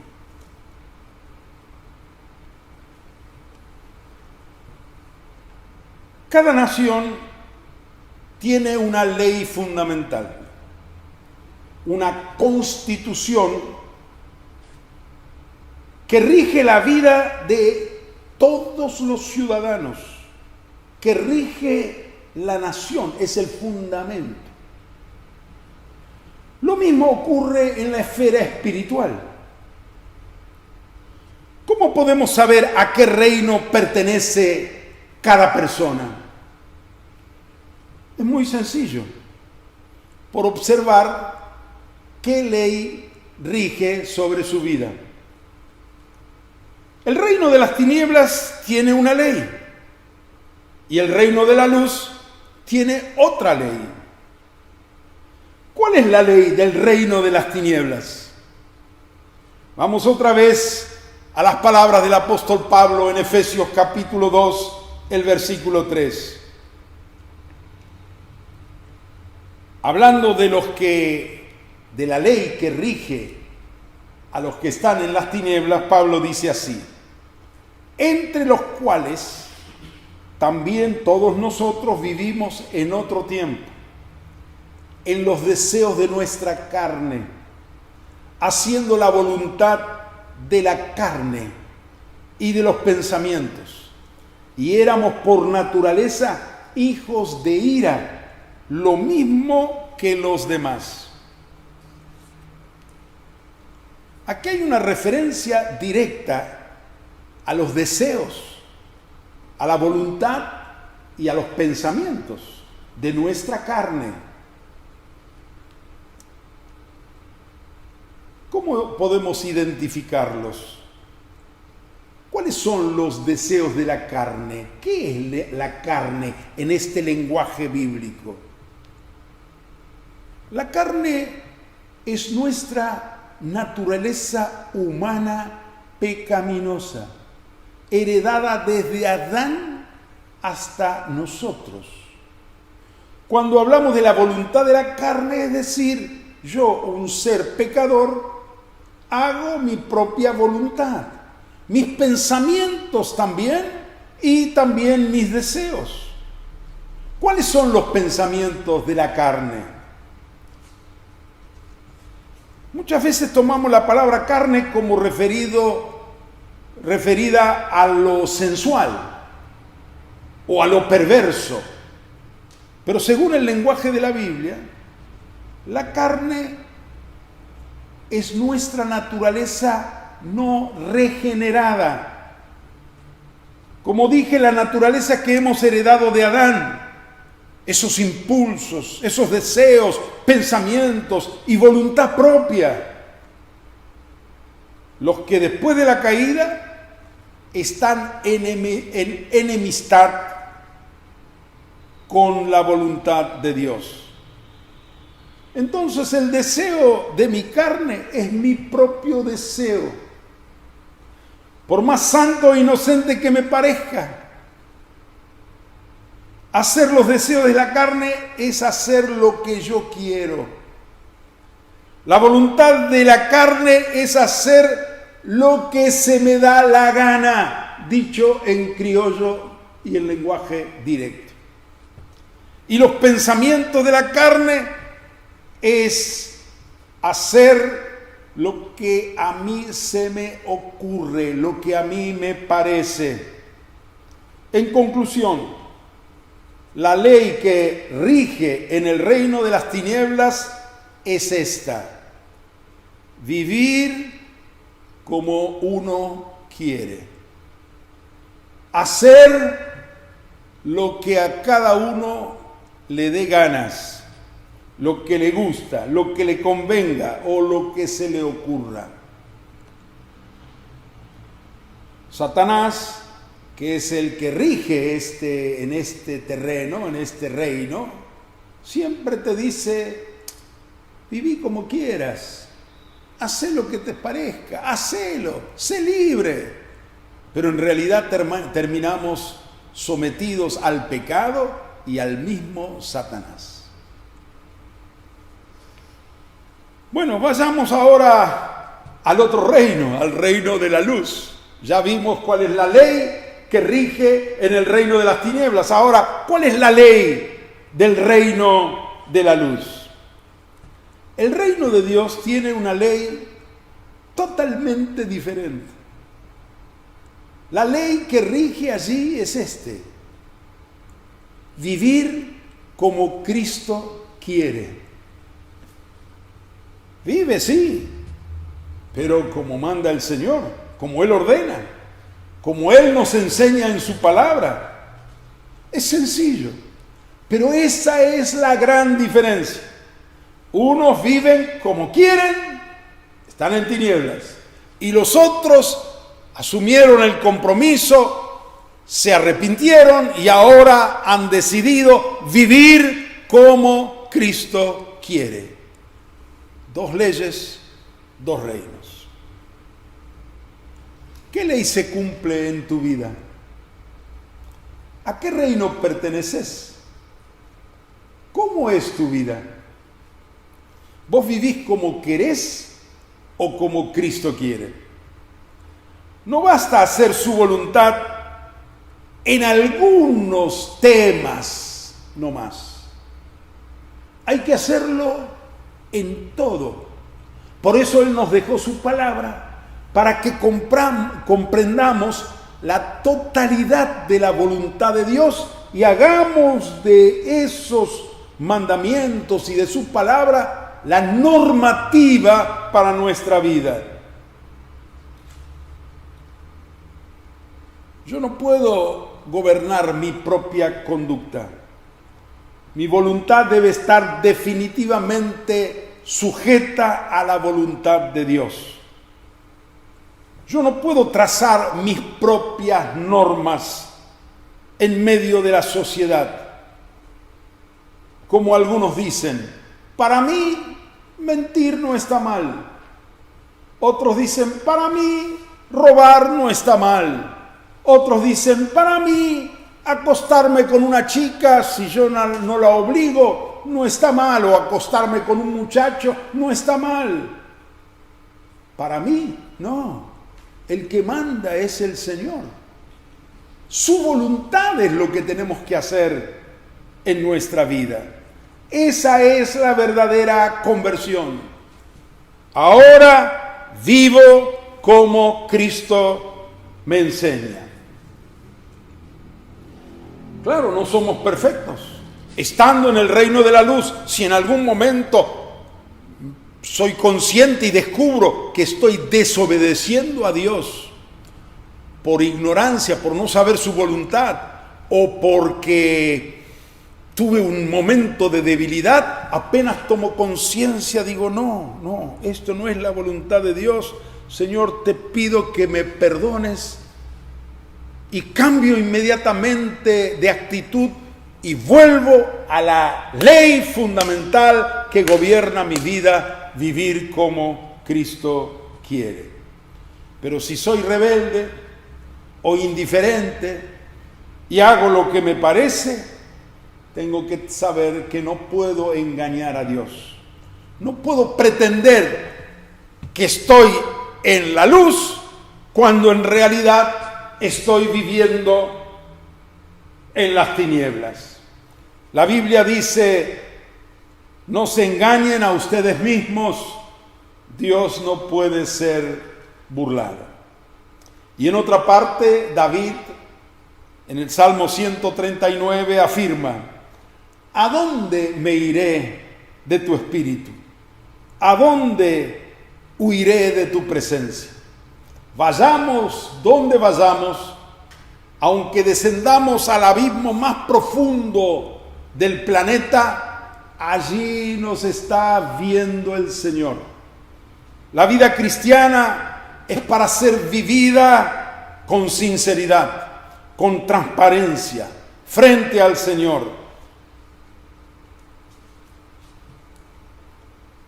Cada nación tiene una ley fundamental, una constitución que rige la vida de todos los ciudadanos, que rige la nación, es el fundamento. Lo mismo ocurre en la esfera espiritual. ¿Cómo podemos saber a qué reino pertenece cada persona? Es muy sencillo, por observar ¿qué ley rige sobre su vida? El reino de las tinieblas tiene una ley y el reino de la luz tiene otra ley. ¿Cuál es la ley del reino de las tinieblas? Vamos otra vez a las palabras del apóstol Pablo en Efesios capítulo 2, el versículo 3. Hablando de la ley que rige a los que están en las tinieblas, Pablo dice así: entre los cuales también todos nosotros vivimos en otro tiempo, en los deseos de nuestra carne, haciendo la voluntad de la carne y de los pensamientos. Y éramos por naturaleza hijos de ira, lo mismo que los demás. Aquí hay una referencia directa a los deseos, a la voluntad y a los pensamientos de nuestra carne. ¿Cómo podemos identificarlos? ¿Cuáles son los deseos de la carne? ¿Qué es la carne en este lenguaje bíblico? La carne es nuestra naturaleza humana pecaminosa, heredada desde Adán hasta nosotros. Cuando hablamos de la voluntad de la carne, es decir, yo, un ser pecador, hago mi propia voluntad, mis pensamientos también y también mis deseos. ¿Cuáles son los pensamientos de la carne? Muchas veces tomamos la palabra carne como referida a lo sensual o a lo perverso. Pero según el lenguaje de la Biblia, la carne es nuestra naturaleza no regenerada. Como dije, la naturaleza que hemos heredado de Adán, esos impulsos, esos deseos, pensamientos y voluntad propia, los que después de la caída están en enemistad con la voluntad de Dios. Entonces el deseo de mi carne es mi propio deseo, por más santo e inocente que me parezca. Hacer los deseos de la carne es hacer lo que yo quiero. La voluntad de la carne es hacer lo que se me da la gana, dicho en criollo y en lenguaje directo. Y los pensamientos de la carne es hacer lo que a mí se me ocurre, lo que a mí me parece. En conclusión, la ley que rige en el reino de las tinieblas es esta: vivir como uno quiere, hacer lo que a cada uno le dé ganas, lo que le gusta, lo que le convenga o lo que se le ocurra. Satanás, que es el que rige en este terreno, en este reino, siempre te dice: viví como quieras, hacé lo que te parezca, hacelo, sé libre. Pero en realidad terminamos sometidos al pecado y al mismo Satanás. Bueno, vayamos ahora al otro reino, al reino de la luz. Ya vimos cuál es la ley que rige en el reino de las tinieblas. Ahora, ¿cuál es la ley del reino de la luz? El reino de Dios tiene una ley totalmente diferente. La ley que rige allí es vivir como Cristo quiere. Vive, sí, pero como manda el Señor, como Él ordena, como Él nos enseña en su palabra. Es sencillo, pero esa es la gran diferencia. Unos viven como quieren, están en tinieblas, y los otros asumieron el compromiso, se arrepintieron y ahora han decidido vivir como Cristo quiere. 2 leyes, 2 reinos. ¿Qué ley se cumple en tu vida? ¿A qué reino perteneces? ¿Cómo es tu vida? ¿Vos vivís como querés o como Cristo quiere? No basta hacer su voluntad en algunos temas, no más. Hay que hacerlo en todo. Por eso Él nos dejó su palabra, para que comprendamos la totalidad de la voluntad de Dios y hagamos de esos mandamientos y de su palabra la normativa para nuestra vida. Yo no puedo gobernar mi propia conducta. Mi voluntad debe estar definitivamente sujeta a la voluntad de Dios. Yo no puedo trazar mis propias normas en medio de la sociedad. Como algunos dicen, para mí mentir no está mal. Otros dicen, para mí robar no está mal. Otros dicen, para mí acostarme con una chica, si yo no la obligo, no está mal. O acostarme con un muchacho, no está mal. Para mí, no. El que manda es el Señor. Su voluntad es lo que tenemos que hacer en nuestra vida. Esa es la verdadera conversión. Ahora vivo como Cristo me enseña. Claro, no somos perfectos. Estando en el reino de la luz, si en algún momento soy consciente y descubro que estoy desobedeciendo a Dios por ignorancia, por no saber su voluntad, o porque tuve un momento de debilidad, apenas tomo conciencia, digo, no, esto no es la voluntad de Dios. Señor, te pido que me perdones, y cambio inmediatamente de actitud y vuelvo a la ley fundamental que gobierna mi vida, vivir como Cristo quiere. Pero si soy rebelde o indiferente y hago lo que me parece, tengo que saber que no puedo engañar a Dios. No puedo pretender que estoy en la luz cuando en realidad estoy viviendo en las tinieblas. La Biblia dice, no se engañen a ustedes mismos, Dios no puede ser burlado. Y en otra parte, David, en el Salmo 139, afirma, ¿a dónde me iré de tu espíritu? ¿A dónde huiré de tu presencia? Vayamos donde vayamos, aunque descendamos al abismo más profundo del planeta, allí nos está viendo el Señor. La vida cristiana es para ser vivida con sinceridad, con transparencia, frente al Señor.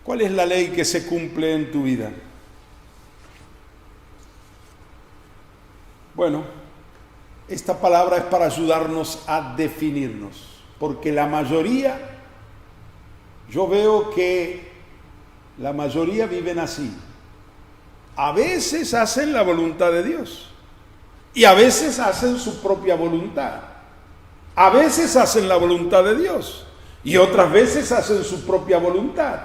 ¿Cuál es la ley que se cumple en tu vida? Bueno, esta palabra es para ayudarnos a definirnos, porque la mayoría, yo veo que la mayoría viven así. A veces hacen la voluntad de Dios y a veces hacen su propia voluntad. A veces hacen la voluntad de Dios y otras veces hacen su propia voluntad.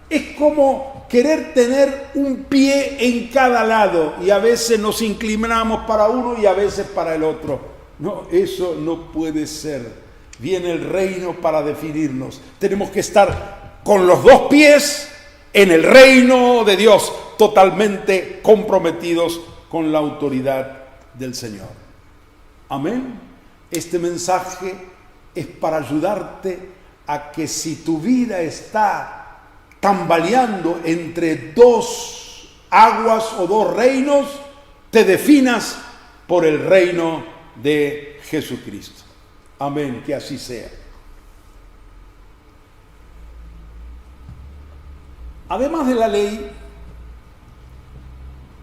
Es como querer tener un pie en cada lado y a veces nos inclinamos para uno y a veces para el otro. No, eso no puede ser. Viene el reino para definirnos. Tenemos que estar con los 2 pies en el reino de Dios, totalmente comprometidos con la autoridad del Señor. Amén. Este mensaje es para ayudarte a que si tu vida está tambaleando entre dos aguas o dos reinos, te definas por el reino de Jesucristo. Amén, que así sea. Además de la ley,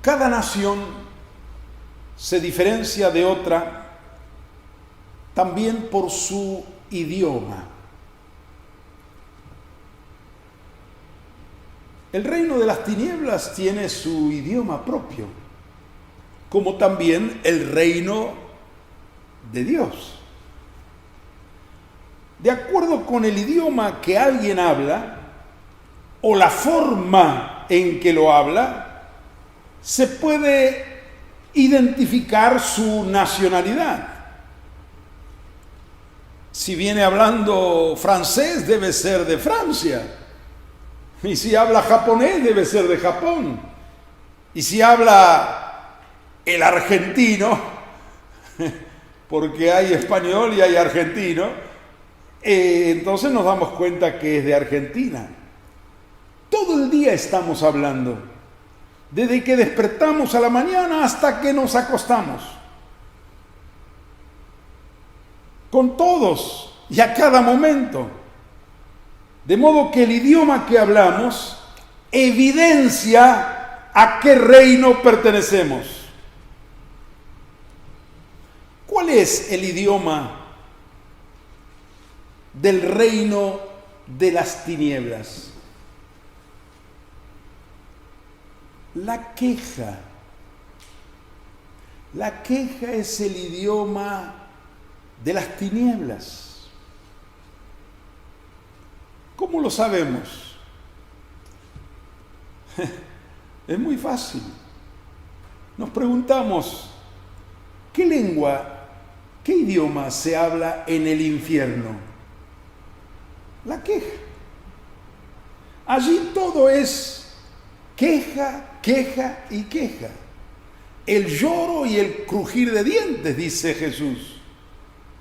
cada nación se diferencia de otra también por su idioma. El reino de las tinieblas tiene su idioma propio, como también el reino de Dios. De acuerdo con el idioma que alguien habla, o la forma en que lo habla, se puede identificar su nacionalidad. Si viene hablando francés, debe ser de Francia. Y si habla japonés, debe ser de Japón. Y si habla el argentino, porque hay español y hay argentino, entonces nos damos cuenta que es de Argentina. Todo el día estamos hablando, desde que despertamos a la mañana hasta que nos acostamos. Con todos y a cada momento. De modo que el idioma que hablamos evidencia a qué reino pertenecemos. ¿Cuál es el idioma del reino de las tinieblas? La queja. La queja es el idioma de las tinieblas. ¿Cómo lo sabemos? Es muy fácil. Nos preguntamos, ¿qué lengua, qué idioma se habla en el infierno? La queja. Allí todo es queja, queja y queja. El lloro y el crujir de dientes, dice Jesús.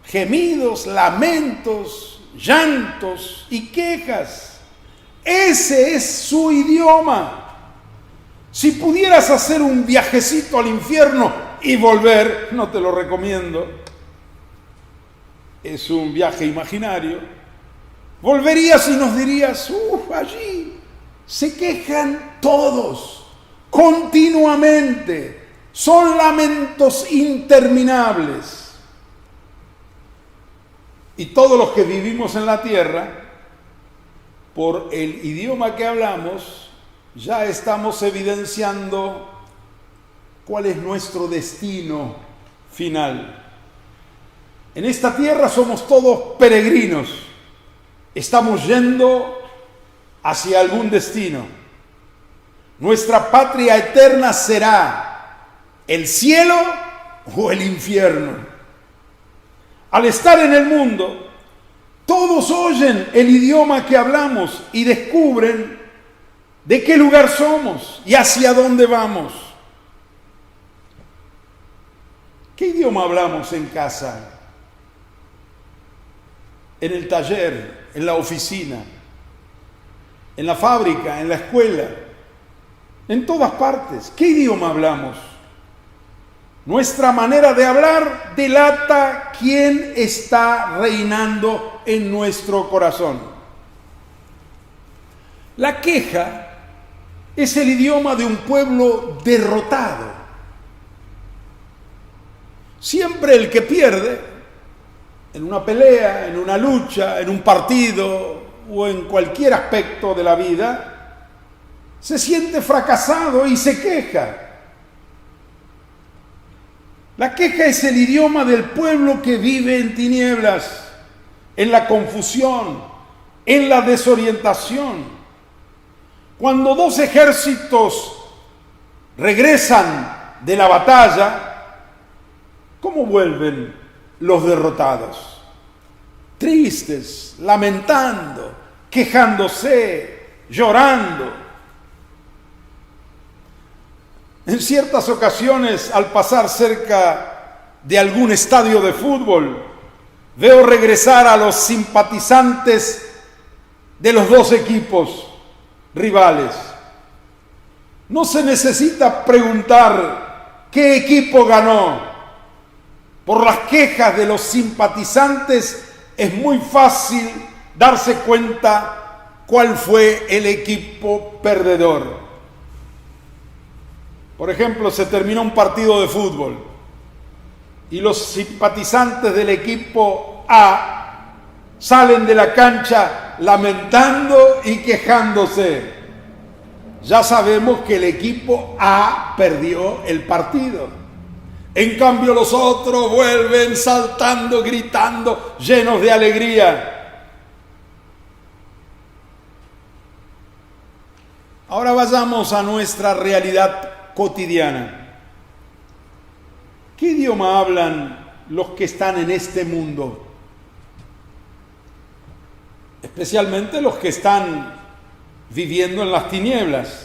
Gemidos, lamentos, llantos y quejas. Ese es su idioma. Si pudieras hacer un viajecito al infierno y volver, no te lo recomiendo. Es un viaje imaginario. Volverías y nos dirías, allí se quejan todos, continuamente. Son lamentos interminables. Y todos los que vivimos en la tierra, por el idioma que hablamos, ya estamos evidenciando cuál es nuestro destino final. En esta tierra somos todos peregrinos. Estamos yendo hacia algún destino. Nuestra patria eterna será el cielo o el infierno. Al estar en el mundo, todos oyen el idioma que hablamos y descubren de qué lugar somos y hacia dónde vamos. ¿Qué idioma hablamos en casa? En el taller, en la oficina, en la fábrica, en la escuela, en todas partes. ¿Qué idioma hablamos? Nuestra manera de hablar delata quién está reinando en nuestro corazón. La queja es el idioma de un pueblo derrotado. Siempre el que pierde, en una pelea, en una lucha, en un partido o en cualquier aspecto de la vida, se siente fracasado y se queja. La queja es el idioma del pueblo que vive en tinieblas, en la confusión, en la desorientación. Cuando dos ejércitos regresan de la batalla, ¿cómo vuelven los derrotados? Tristes, lamentando, quejándose, llorando. En ciertas ocasiones, al pasar cerca de algún estadio de fútbol, veo regresar a los simpatizantes de los dos equipos, rivales. No se necesita preguntar qué equipo ganó. Por las quejas de los simpatizantes es muy fácil darse cuenta cuál fue el equipo perdedor. Por ejemplo, se terminó un partido de fútbol y los simpatizantes del equipo A salen de la cancha lamentando y quejándose. Ya sabemos que el equipo A perdió el partido. En cambio los otros vuelven saltando, gritando, llenos de alegría. Ahora vayamos a nuestra realidad cotidiana. ¿Qué idioma hablan los que están en este mundo? Especialmente los que están viviendo en las tinieblas.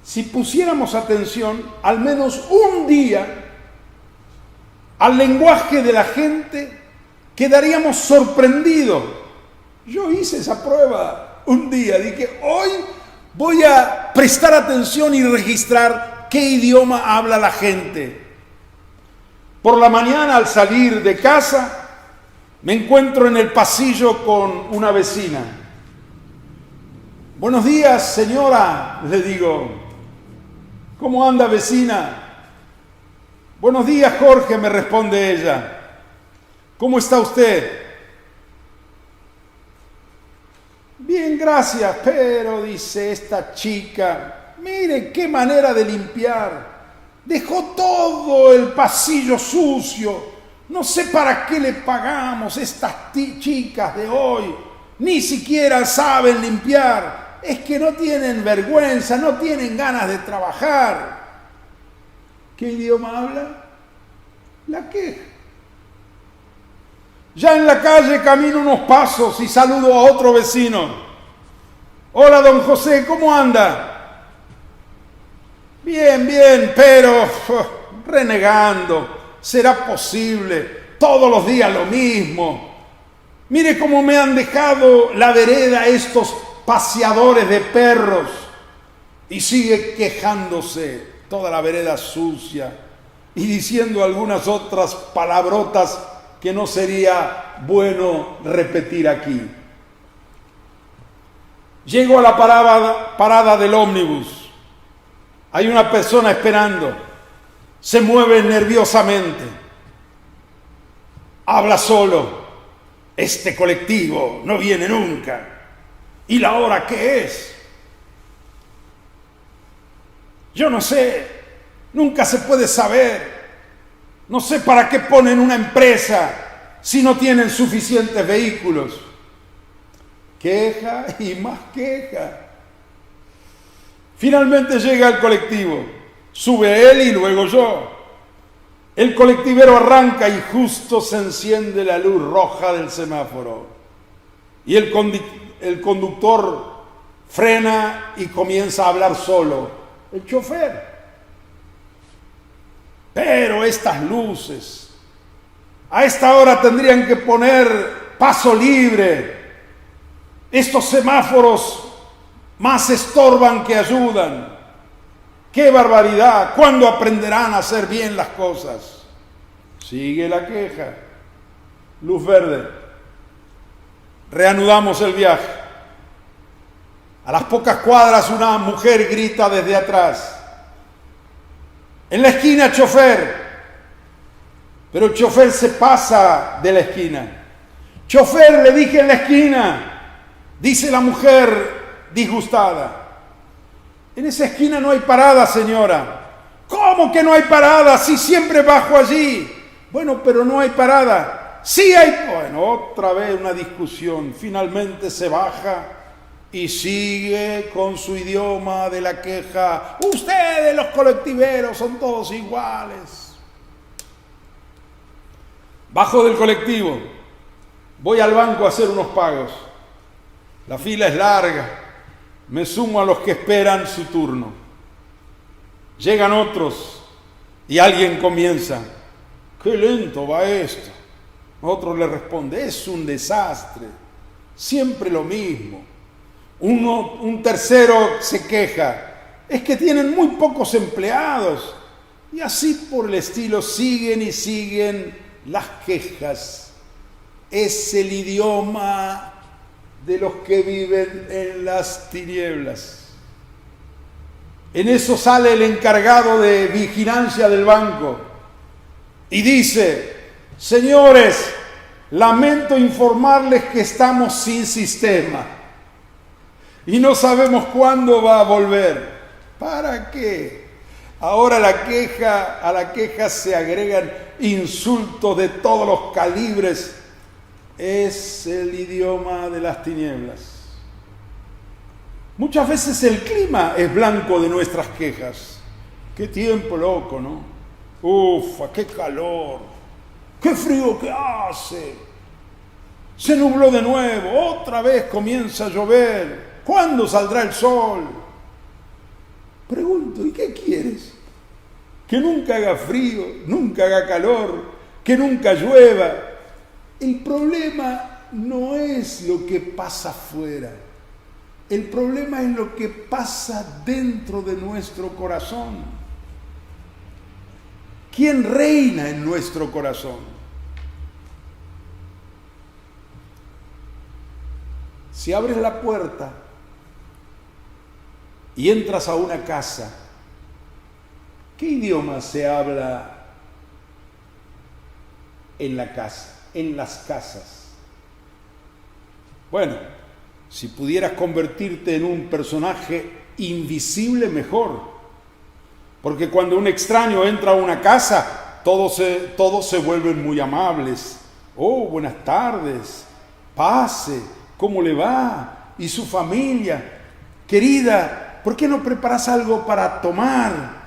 Si pusiéramos atención al menos un día al lenguaje de la gente, quedaríamos sorprendidos. Yo hice esa prueba un día, dije, hoy voy a prestar atención y registrar qué idioma habla la gente. Por la mañana, al salir de casa, me encuentro en el pasillo con una vecina. Buenos días, señora, le digo. ¿Cómo anda, vecina? Buenos días, Jorge, me responde ella. ¿Cómo está usted? Bien, gracias, pero, dice esta chica, mire qué manera de limpiar. Dejó todo el pasillo sucio. No sé para qué le pagamos estas chicas de hoy. Ni siquiera saben limpiar. Es que no tienen vergüenza, no tienen ganas de trabajar. ¿Qué idioma habla? La queja. Ya en la calle camino unos pasos y saludo a otro vecino. Hola, don José, ¿cómo anda? Bien, bien, pero renegando. ¿Será posible? Todos los días lo mismo. Mire cómo me han dejado la vereda estos paseadores de perros. Y sigue quejándose, toda la vereda sucia, y diciendo algunas otras palabrotas que no sería bueno repetir aquí. Llego a la parada del ómnibus. Hay una persona esperando. Se mueve nerviosamente. Habla solo. Este colectivo no viene nunca. ¿Y la hora qué es? Yo no sé. Nunca se puede saber. No sé para qué ponen una empresa si no tienen suficientes vehículos. Queja y más queja. Finalmente llega el colectivo. Sube él y luego yo. El colectivero arranca y justo se enciende la luz roja del semáforo. Y el conductor frena y comienza a hablar solo. El chofer. Pero estas luces, a esta hora tendrían que poner paso libre. Estos semáforos más estorban que ayudan. ¡Qué barbaridad! ¿Cuándo aprenderán a hacer bien las cosas? Sigue la queja. Luz verde. Reanudamos el viaje. A las pocas cuadras una mujer grita desde atrás. En la esquina, chofer. Pero el chofer se pasa de la esquina. Chofer, le dije en la esquina. Dice la mujer disgustada. En esa esquina no hay parada, señora. ¿Cómo que no hay parada? Si siempre bajo allí. Bueno, pero no hay parada. Sí hay. Bueno, otra vez una discusión. Finalmente se baja y sigue con su idioma de la queja. Ustedes, los colectiveros, son todos iguales. Bajo del colectivo. Voy al banco a hacer unos pagos. La fila es larga. Me sumo a los que esperan su turno. Llegan otros y alguien comienza. ¡Qué lento va esto! Otro le responde, es un desastre. Siempre lo mismo. Un tercero se queja, es que tienen muy pocos empleados. Y así por el estilo siguen y siguen las quejas. Es el idioma de los que viven en las tinieblas. En eso sale el encargado de vigilancia del banco y dice: señores, lamento informarles que estamos sin sistema y no sabemos cuándo va a volver. ¿Para qué? Ahora a la queja se agregan insultos de todos los calibres. Es el idioma de las tinieblas. Muchas veces el clima es blanco de nuestras quejas. Qué tiempo loco, ¿no? Ufa, qué calor, qué frío que hace. Se nubló de nuevo, otra vez comienza a llover. ¿Cuándo saldrá el sol? Pregunto, ¿y qué quieres? Que nunca haga frío, nunca haga calor, que nunca llueva. El problema no es lo que pasa afuera. El problema es lo que pasa dentro de nuestro corazón. ¿Quién reina en nuestro corazón? Si abres la puerta y entras a una casa, ¿qué idioma se habla en la casa, en las casas? Bueno, si pudieras convertirte en un personaje invisible, mejor. Porque cuando un extraño entra a una casa, todos se vuelven muy amables. Oh, buenas tardes, pase, ¿cómo le va? ¿Y su familia? Querida, ¿por qué no preparas algo para tomar?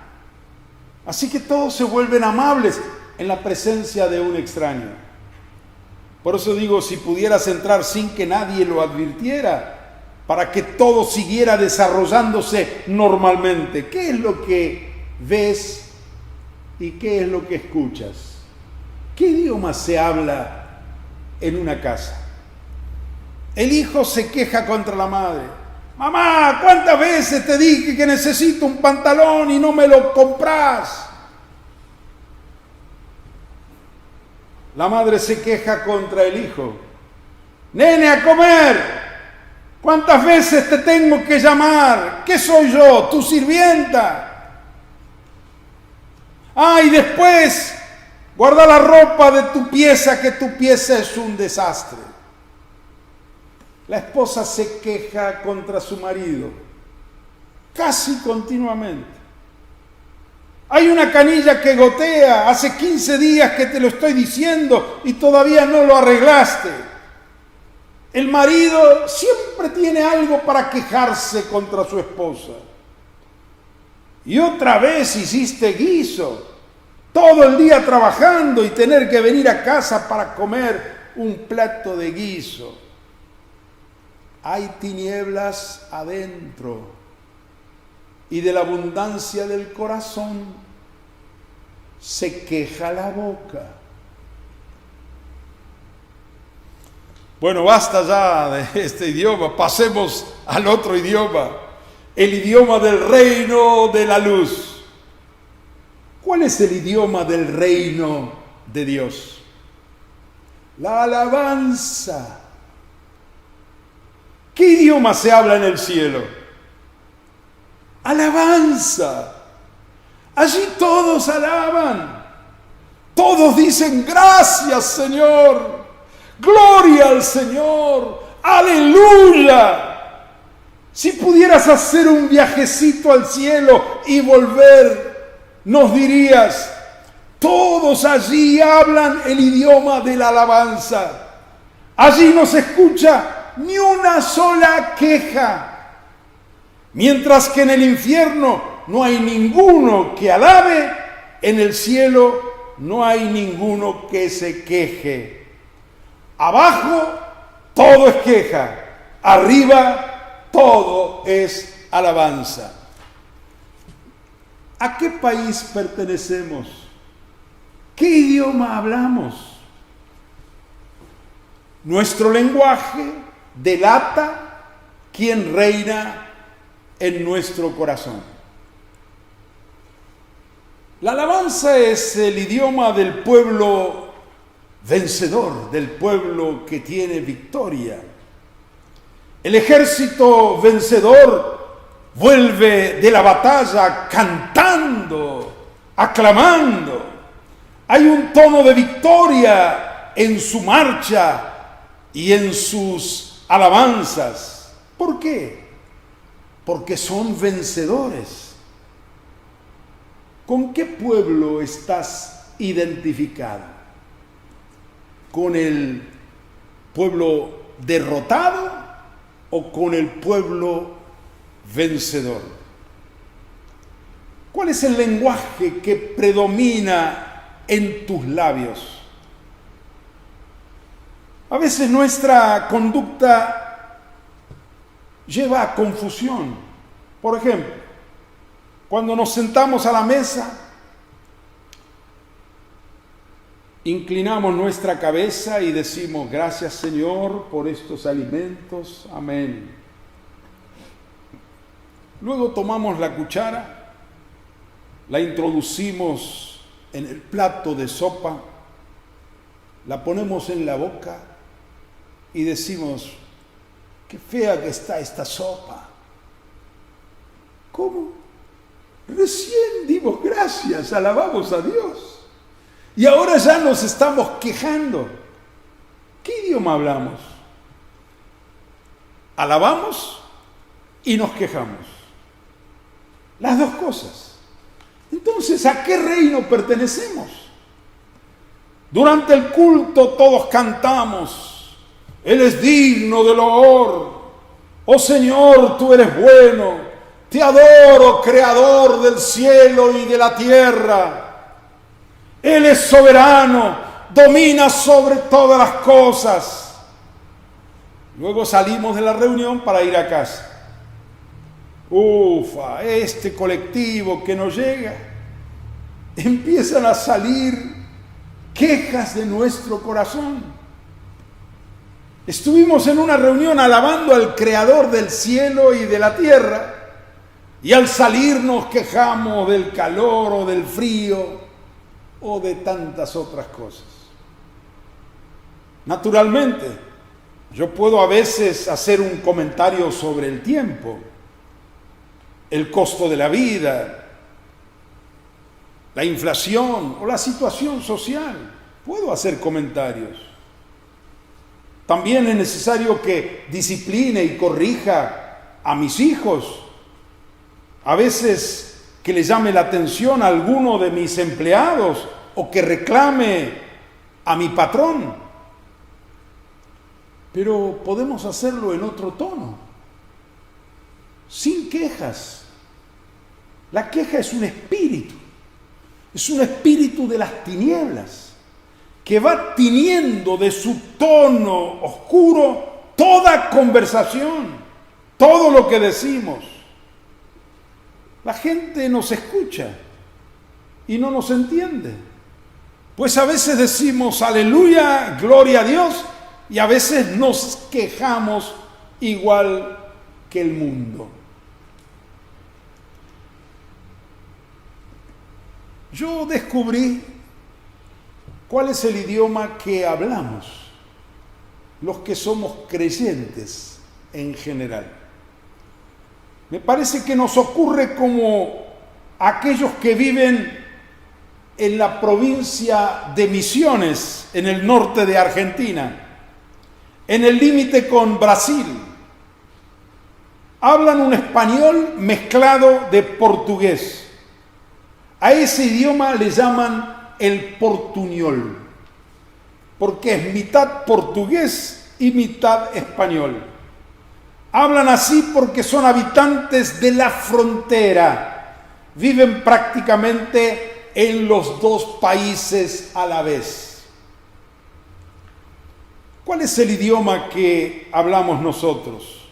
Así que todos se vuelven amables en la presencia de un extraño. Por eso digo, si pudieras entrar sin que nadie lo advirtiera, para que todo siguiera desarrollándose normalmente. ¿Qué es lo que ves y qué es lo que escuchas? ¿Qué idioma se habla en una casa? El hijo se queja contra la madre. Mamá, ¿cuántas veces te dije que necesito un pantalón y no me lo compras? La madre se queja contra el hijo. Nene, a comer. ¿Cuántas veces te tengo que llamar? ¿Qué soy yo? ¿Tu sirvienta? Y después guarda la ropa de tu pieza, que tu pieza es un desastre. La esposa se queja contra su marido casi continuamente. Hay una canilla que gotea, hace 15 días que te lo estoy diciendo y todavía no lo arreglaste. El marido siempre tiene algo para quejarse contra su esposa. Y otra vez hiciste guiso, todo el día trabajando y tener que venir a casa para comer un plato de guiso. Hay tinieblas adentro. Y de la abundancia del corazón se queja la boca. Bueno, basta ya de este idioma, pasemos al otro idioma, el idioma del reino de la luz. ¿Cuál es el idioma del reino de Dios? La alabanza. ¿Qué idioma se habla en el cielo? Alabanza. Allí todos alaban. Todos dicen gracias, Señor. Gloria al Señor. Aleluya. Si pudieras hacer un viajecito al cielo y volver, nos dirías, todos allí hablan el idioma de la alabanza. Allí no se escucha ni una sola queja. Mientras que en el infierno no hay ninguno que alabe, en el cielo no hay ninguno que se queje. Abajo todo es queja, arriba todo es alabanza. ¿A qué país pertenecemos? ¿Qué idioma hablamos? Nuestro lenguaje delata quien reina en nuestro corazón. La alabanza es el idioma del pueblo vencedor, del pueblo que tiene victoria. El ejército vencedor vuelve de la batalla cantando, aclamando. Hay un tono de victoria en su marcha y en sus alabanzas. ¿Por qué? Porque son vencedores. ¿Con qué pueblo estás identificado? ¿Con el pueblo derrotado o con el pueblo vencedor? ¿Cuál es el lenguaje que predomina en tus labios? A veces nuestra conducta lleva a confusión. Por ejemplo, cuando nos sentamos a la mesa, inclinamos nuestra cabeza y decimos: gracias, Señor, por estos alimentos. Amén. Luego tomamos la cuchara, la introducimos en el plato de sopa, la ponemos en la boca y decimos: qué fea que está esta sopa. ¿Cómo? Recién dimos gracias, alabamos a Dios. Y ahora ya nos estamos quejando. ¿Qué idioma hablamos? Alabamos y nos quejamos. Las dos cosas. Entonces, ¿a qué reino pertenecemos? Durante el culto todos cantamos: Él es digno de loor. Oh Señor, tú eres bueno. Te adoro, Creador del cielo y de la tierra. Él es soberano, domina sobre todas las cosas. Luego salimos de la reunión para ir a casa. Ufa, este colectivo que nos llega, empiezan a salir quejas de nuestro corazón. Estuvimos en una reunión alabando al Creador del cielo y de la tierra, y al salir nos quejamos del calor o del frío o de tantas otras cosas. Naturalmente, yo puedo a veces hacer un comentario sobre el tiempo, el costo de la vida, la inflación o la situación social. Puedo hacer comentarios. También es necesario que discipline y corrija a mis hijos. A veces que le llame la atención a alguno de mis empleados o que reclame a mi patrón. Pero podemos hacerlo en otro tono, sin quejas. La queja es un espíritu de las tinieblas, que va tiñendo de su tono oscuro toda conversación, todo lo que decimos. La gente nos escucha y no nos entiende. Pues a veces decimos aleluya, gloria a Dios, y a veces nos quejamos igual que el mundo. Yo descubrí cuál es el idioma que hablamos, los que somos creyentes en general. Me parece que nos ocurre como aquellos que viven en la provincia de Misiones, en el norte de Argentina, en el límite con Brasil. Hablan un español mezclado de portugués. A ese idioma le llaman el portuñol, porque es mitad portugués y mitad español. Hablan así porque son habitantes de la frontera, viven prácticamente en los dos países a la vez. ¿Cuál es el idioma que hablamos nosotros?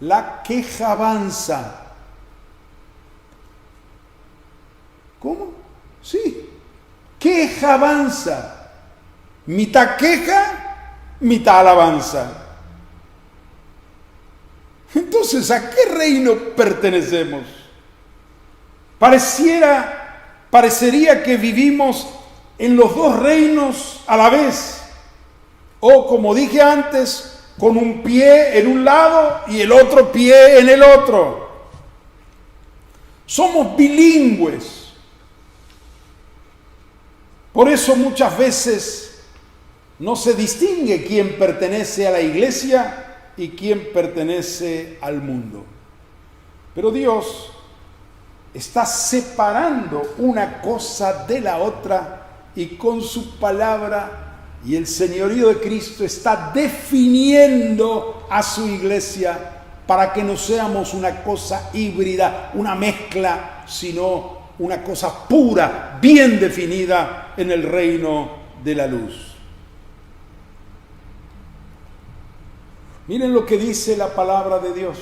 La quejabanza. ¿Cómo? Sí, quejabanza. Mitad queja, mitad alabanza. Entonces, ¿a qué reino pertenecemos? Parecería que vivimos en los dos reinos a la vez. O, como dije antes, con un pie en un lado y el otro pie en el otro. Somos bilingües. Por eso muchas veces no se distingue quién pertenece a la iglesia y quién pertenece al mundo. Pero Dios está separando una cosa de la otra y con su palabra y el señorío de Cristo está definiendo a su iglesia para que no seamos una cosa híbrida, una mezcla, sino una cosa pura, bien definida en el reino de la luz. Miren lo que dice la palabra de Dios.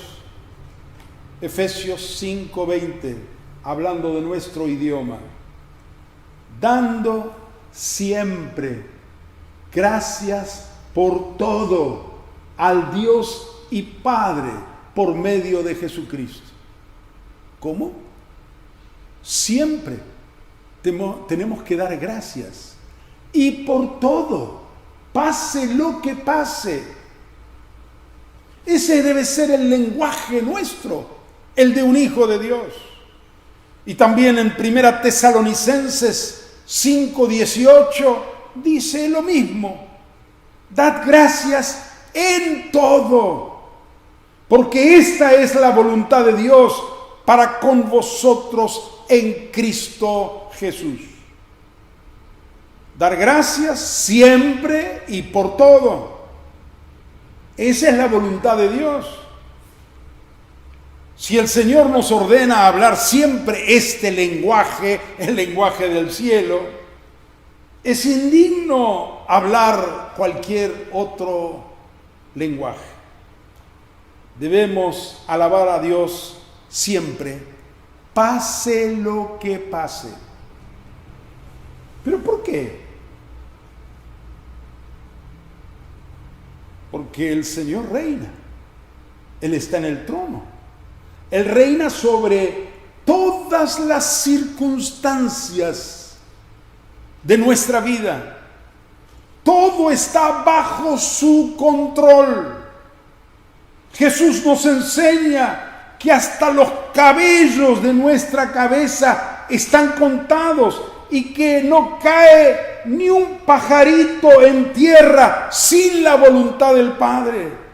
Efesios 5:20, hablando de nuestro idioma. Dando siempre gracias por todo al Dios y Padre por medio de Jesucristo. ¿Cómo? Siempre tenemos que dar gracias. Y por todo, pase lo que pase. Ese debe ser el lenguaje nuestro, el de un hijo de Dios. Y también en 1 Tesalonicenses 5:18 dice lo mismo. Dad gracias en todo, porque esta es la voluntad de Dios para con vosotros en Cristo Jesús. Dar gracias siempre y por todo. Esa es la voluntad de Dios. Si el Señor nos ordena hablar siempre este lenguaje, el lenguaje del cielo, es indigno hablar cualquier otro lenguaje. Debemos alabar a Dios siempre, pase lo que pase. ¿Pero por qué? Porque el Señor reina. Él está en el trono. Él reina sobre todas las circunstancias de nuestra vida. Todo está bajo su control. Jesús nos enseña que hasta los cabellos de nuestra cabeza están contados y que no cae ni un pajarito en tierra sin la voluntad del Padre.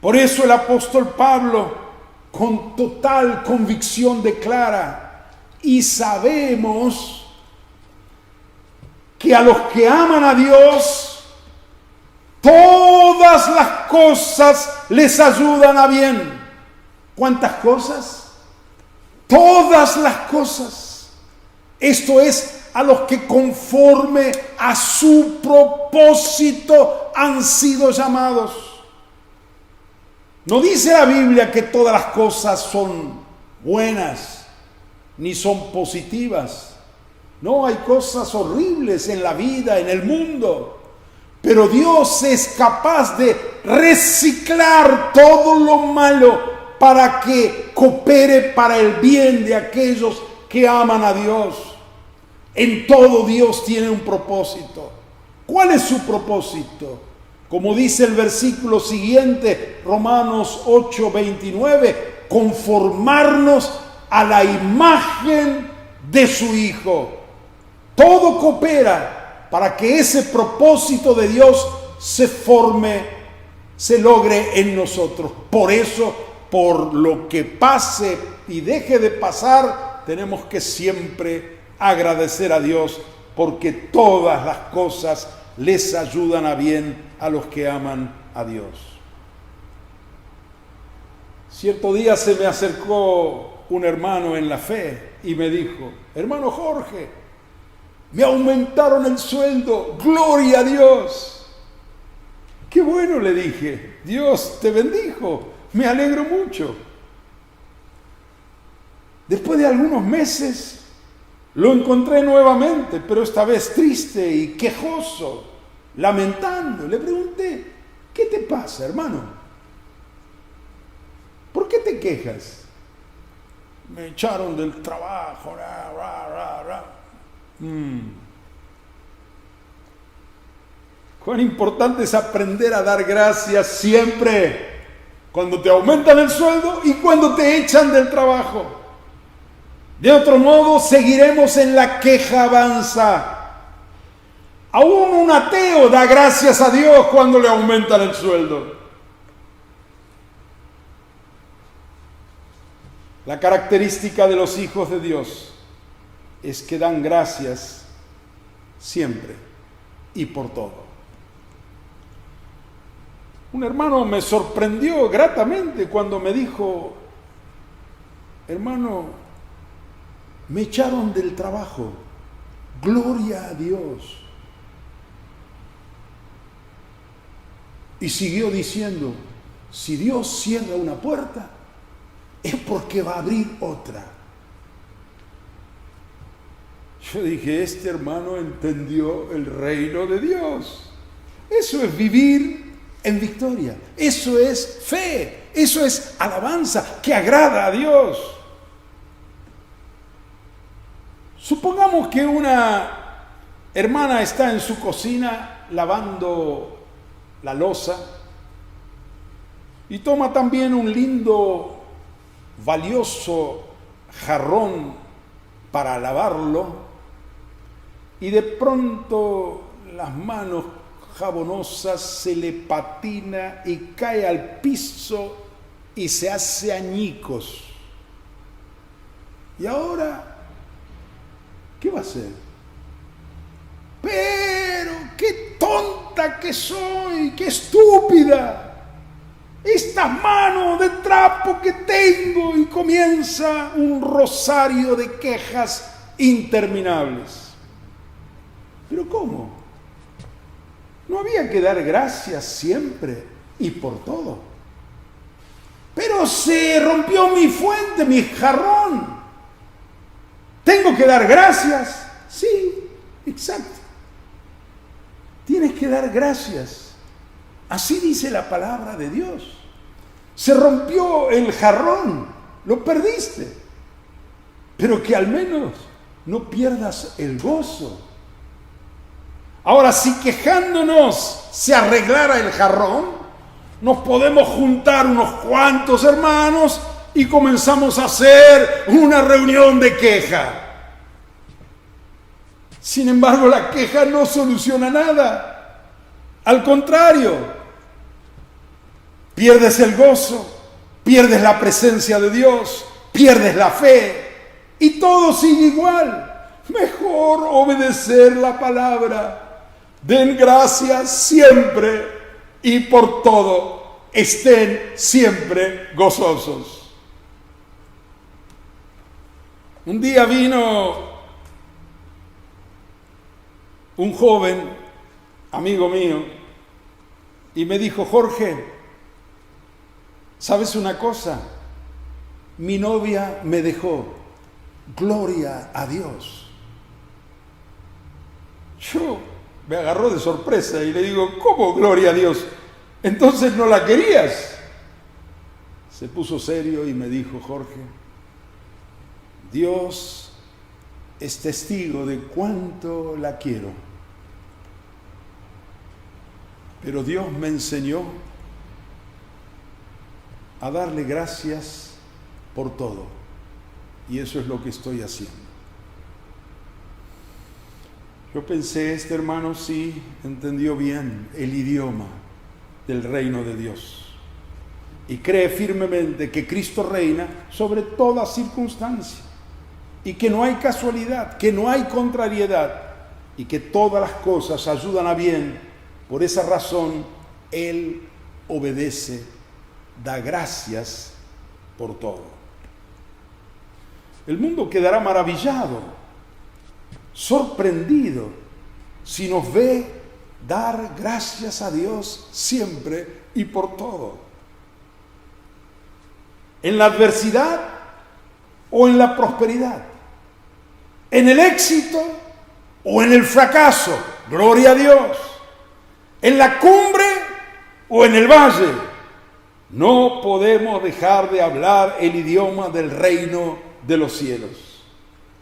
Por eso el apóstol Pablo, con total convicción, declara: y sabemos que a los que aman a Dios, todas las cosas les ayudan a bien. ¿Cuántas cosas? Todas las cosas. Esto es, a los que conforme a su propósito han sido llamados. No dice la Biblia que todas las cosas son buenas, ni son positivas. No, hay cosas horribles en la vida, en el mundo. Pero Dios es capaz de reciclar todo lo malo para que coopere para el bien de aquellos que aman a Dios. En todo Dios tiene un propósito. ¿Cuál es su propósito? Como dice el versículo siguiente, Romanos 8:29, conformarnos a la imagen de su Hijo. Todo coopera para que ese propósito de Dios se forme, se logre en nosotros. Por eso, por lo que pase y deje de pasar, tenemos que siempre agradecer a Dios, porque todas las cosas les ayudan a bien a los que aman a Dios. Cierto día se me acercó un hermano en la fe y me dijo: hermano Jorge, me aumentaron el sueldo, gloria a Dios. Qué bueno, le dije, Dios te bendijo, me alegro mucho. Después de algunos meses lo encontré nuevamente, pero esta vez triste y quejoso, lamentando. Le pregunté: ¿qué te pasa, hermano? ¿Por qué te quejas? Me echaron del trabajo. Cuán importante es aprender a dar gracias siempre, cuando te aumentan el sueldo y cuando te echan del trabajo. De otro modo, seguiremos en la quejabanza. Aún un ateo da gracias a Dios cuando le aumentan el sueldo. La característica de los hijos de Dios es que dan gracias siempre y por todo. Un hermano me sorprendió gratamente cuando me dijo: hermano, me echaron del trabajo, gloria a Dios. Y siguió diciendo: si Dios cierra una puerta, es porque va a abrir otra. Yo dije: este hermano entendió el reino de Dios. Eso es vivir en victoria. Eso es fe. Eso es alabanza que agrada a Dios. Supongamos que una hermana está en su cocina lavando la loza y toma también un lindo, valioso jarrón para lavarlo, y de pronto las manos jabonosas se le patina y cae al piso y se hace añicos. Y ahora, ¿qué va a hacer? Pero qué tonta que soy, qué estúpida. Estas manos de trapo que tengo, y comienza un rosario de quejas interminables. ¿Pero cómo? ¿No había que dar gracias siempre y por todo? Pero se rompió mi fuente, mi jarrón. ¿Tengo que dar gracias? Sí, exacto. Tienes que dar gracias. Así dice la palabra de Dios. Se rompió el jarrón, lo perdiste. Pero que al menos no pierdas el gozo. Ahora, si quejándonos se arreglara el jarrón, nos podemos juntar unos cuantos hermanos y comenzamos a hacer una reunión de queja. Sin embargo, la queja no soluciona nada. Al contrario, pierdes el gozo, pierdes la presencia de Dios, pierdes la fe y todo sigue igual. Mejor obedecer la palabra. Den gracias siempre y por todo estén siempre gozosos. Un día vino un joven, amigo mío, y me dijo: Jorge, ¿sabes una cosa? Mi novia me dejó. Gloria a Dios. Yo me agarró de sorpresa y le digo: ¿cómo gloria a Dios? Entonces no la querías. Se puso serio y me dijo: Jorge, Dios es testigo de cuánto la quiero. Pero Dios me enseñó a darle gracias por todo. Y eso es lo que estoy haciendo. Yo pensé, este hermano sí entendió bien el idioma del reino de Dios. Y cree firmemente que Cristo reina sobre toda circunstancia. Y que no hay casualidad, que no hay contrariedad. Y que todas las cosas ayudan a bien. Por esa razón, Él obedece, da gracias por todo. El mundo quedará maravillado, sorprendido, si nos ve dar gracias a Dios siempre y por todo. En la adversidad o en la prosperidad, en el éxito o en el fracaso, gloria a Dios. En la cumbre o en el valle, No podemos dejar de hablar el idioma del reino de los cielos.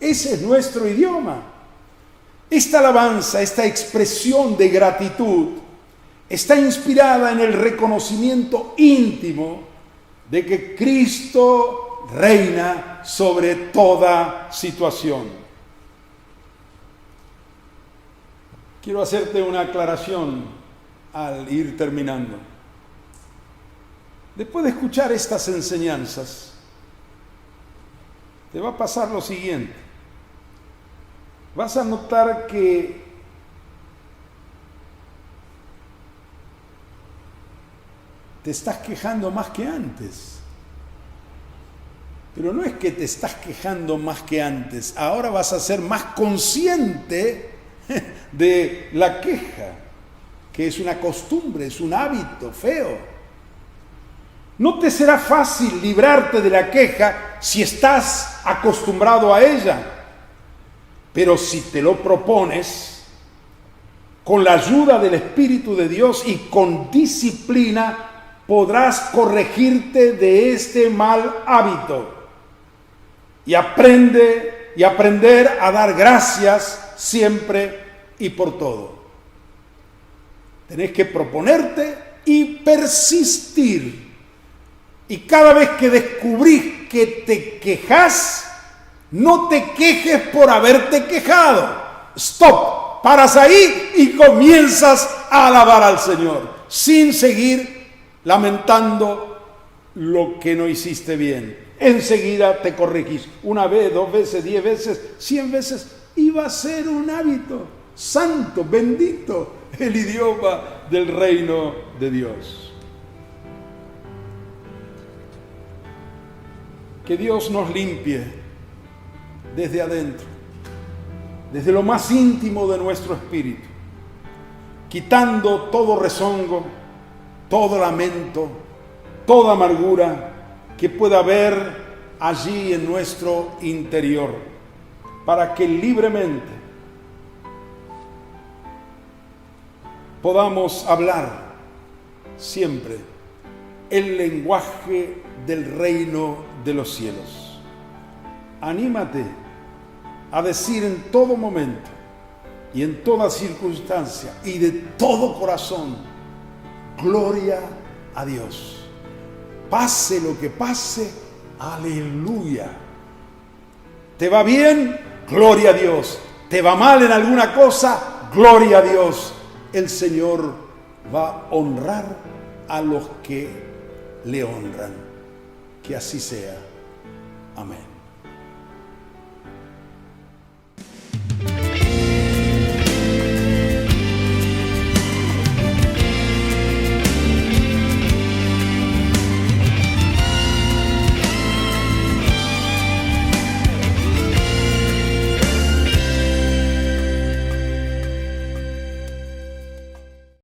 Ese es nuestro idioma. Esta alabanza, esta expresión de gratitud, está inspirada en el reconocimiento íntimo de que Cristo reina sobre toda situación. Quiero hacerte una aclaración al ir terminando. Después de escuchar estas enseñanzas, te va a pasar lo siguiente. Vas a notar que te estás quejando más que antes. Pero no es que te estás quejando más que antes. Ahora vas a ser más consciente de la queja, que es una costumbre, es un hábito feo. No te será fácil librarte de la queja si estás acostumbrado a ella. Pero si te lo propones, con la ayuda del Espíritu de Dios y con disciplina, podrás corregirte de este mal hábito y aprender a dar gracias siempre y por todo. Tenés que proponerte y persistir. Y cada vez que descubrís que te quejas, no te quejes por haberte quejado. Stop, paras ahí y comienzas a alabar al Señor, sin seguir lamentando lo que no hiciste bien. Enseguida te corregís. 1 vez, 2 veces, 10 veces, 100 veces, y va a ser un hábito. Santo, bendito el idioma del reino de Dios. Que Dios nos limpie desde adentro, desde lo más íntimo de nuestro espíritu, quitando todo rezongo, todo lamento, toda amargura que pueda haber allí en nuestro interior, para que libremente podamos hablar siempre el lenguaje del reino de los cielos. Anímate a decir en todo momento y en toda circunstancia y de todo corazón, gloria a Dios. Pase lo que pase, aleluya. ¿Te va bien? Gloria a Dios. ¿Te va mal en alguna cosa? Gloria a Dios. El Señor va a honrar a los que le honran. Que así sea. Amén.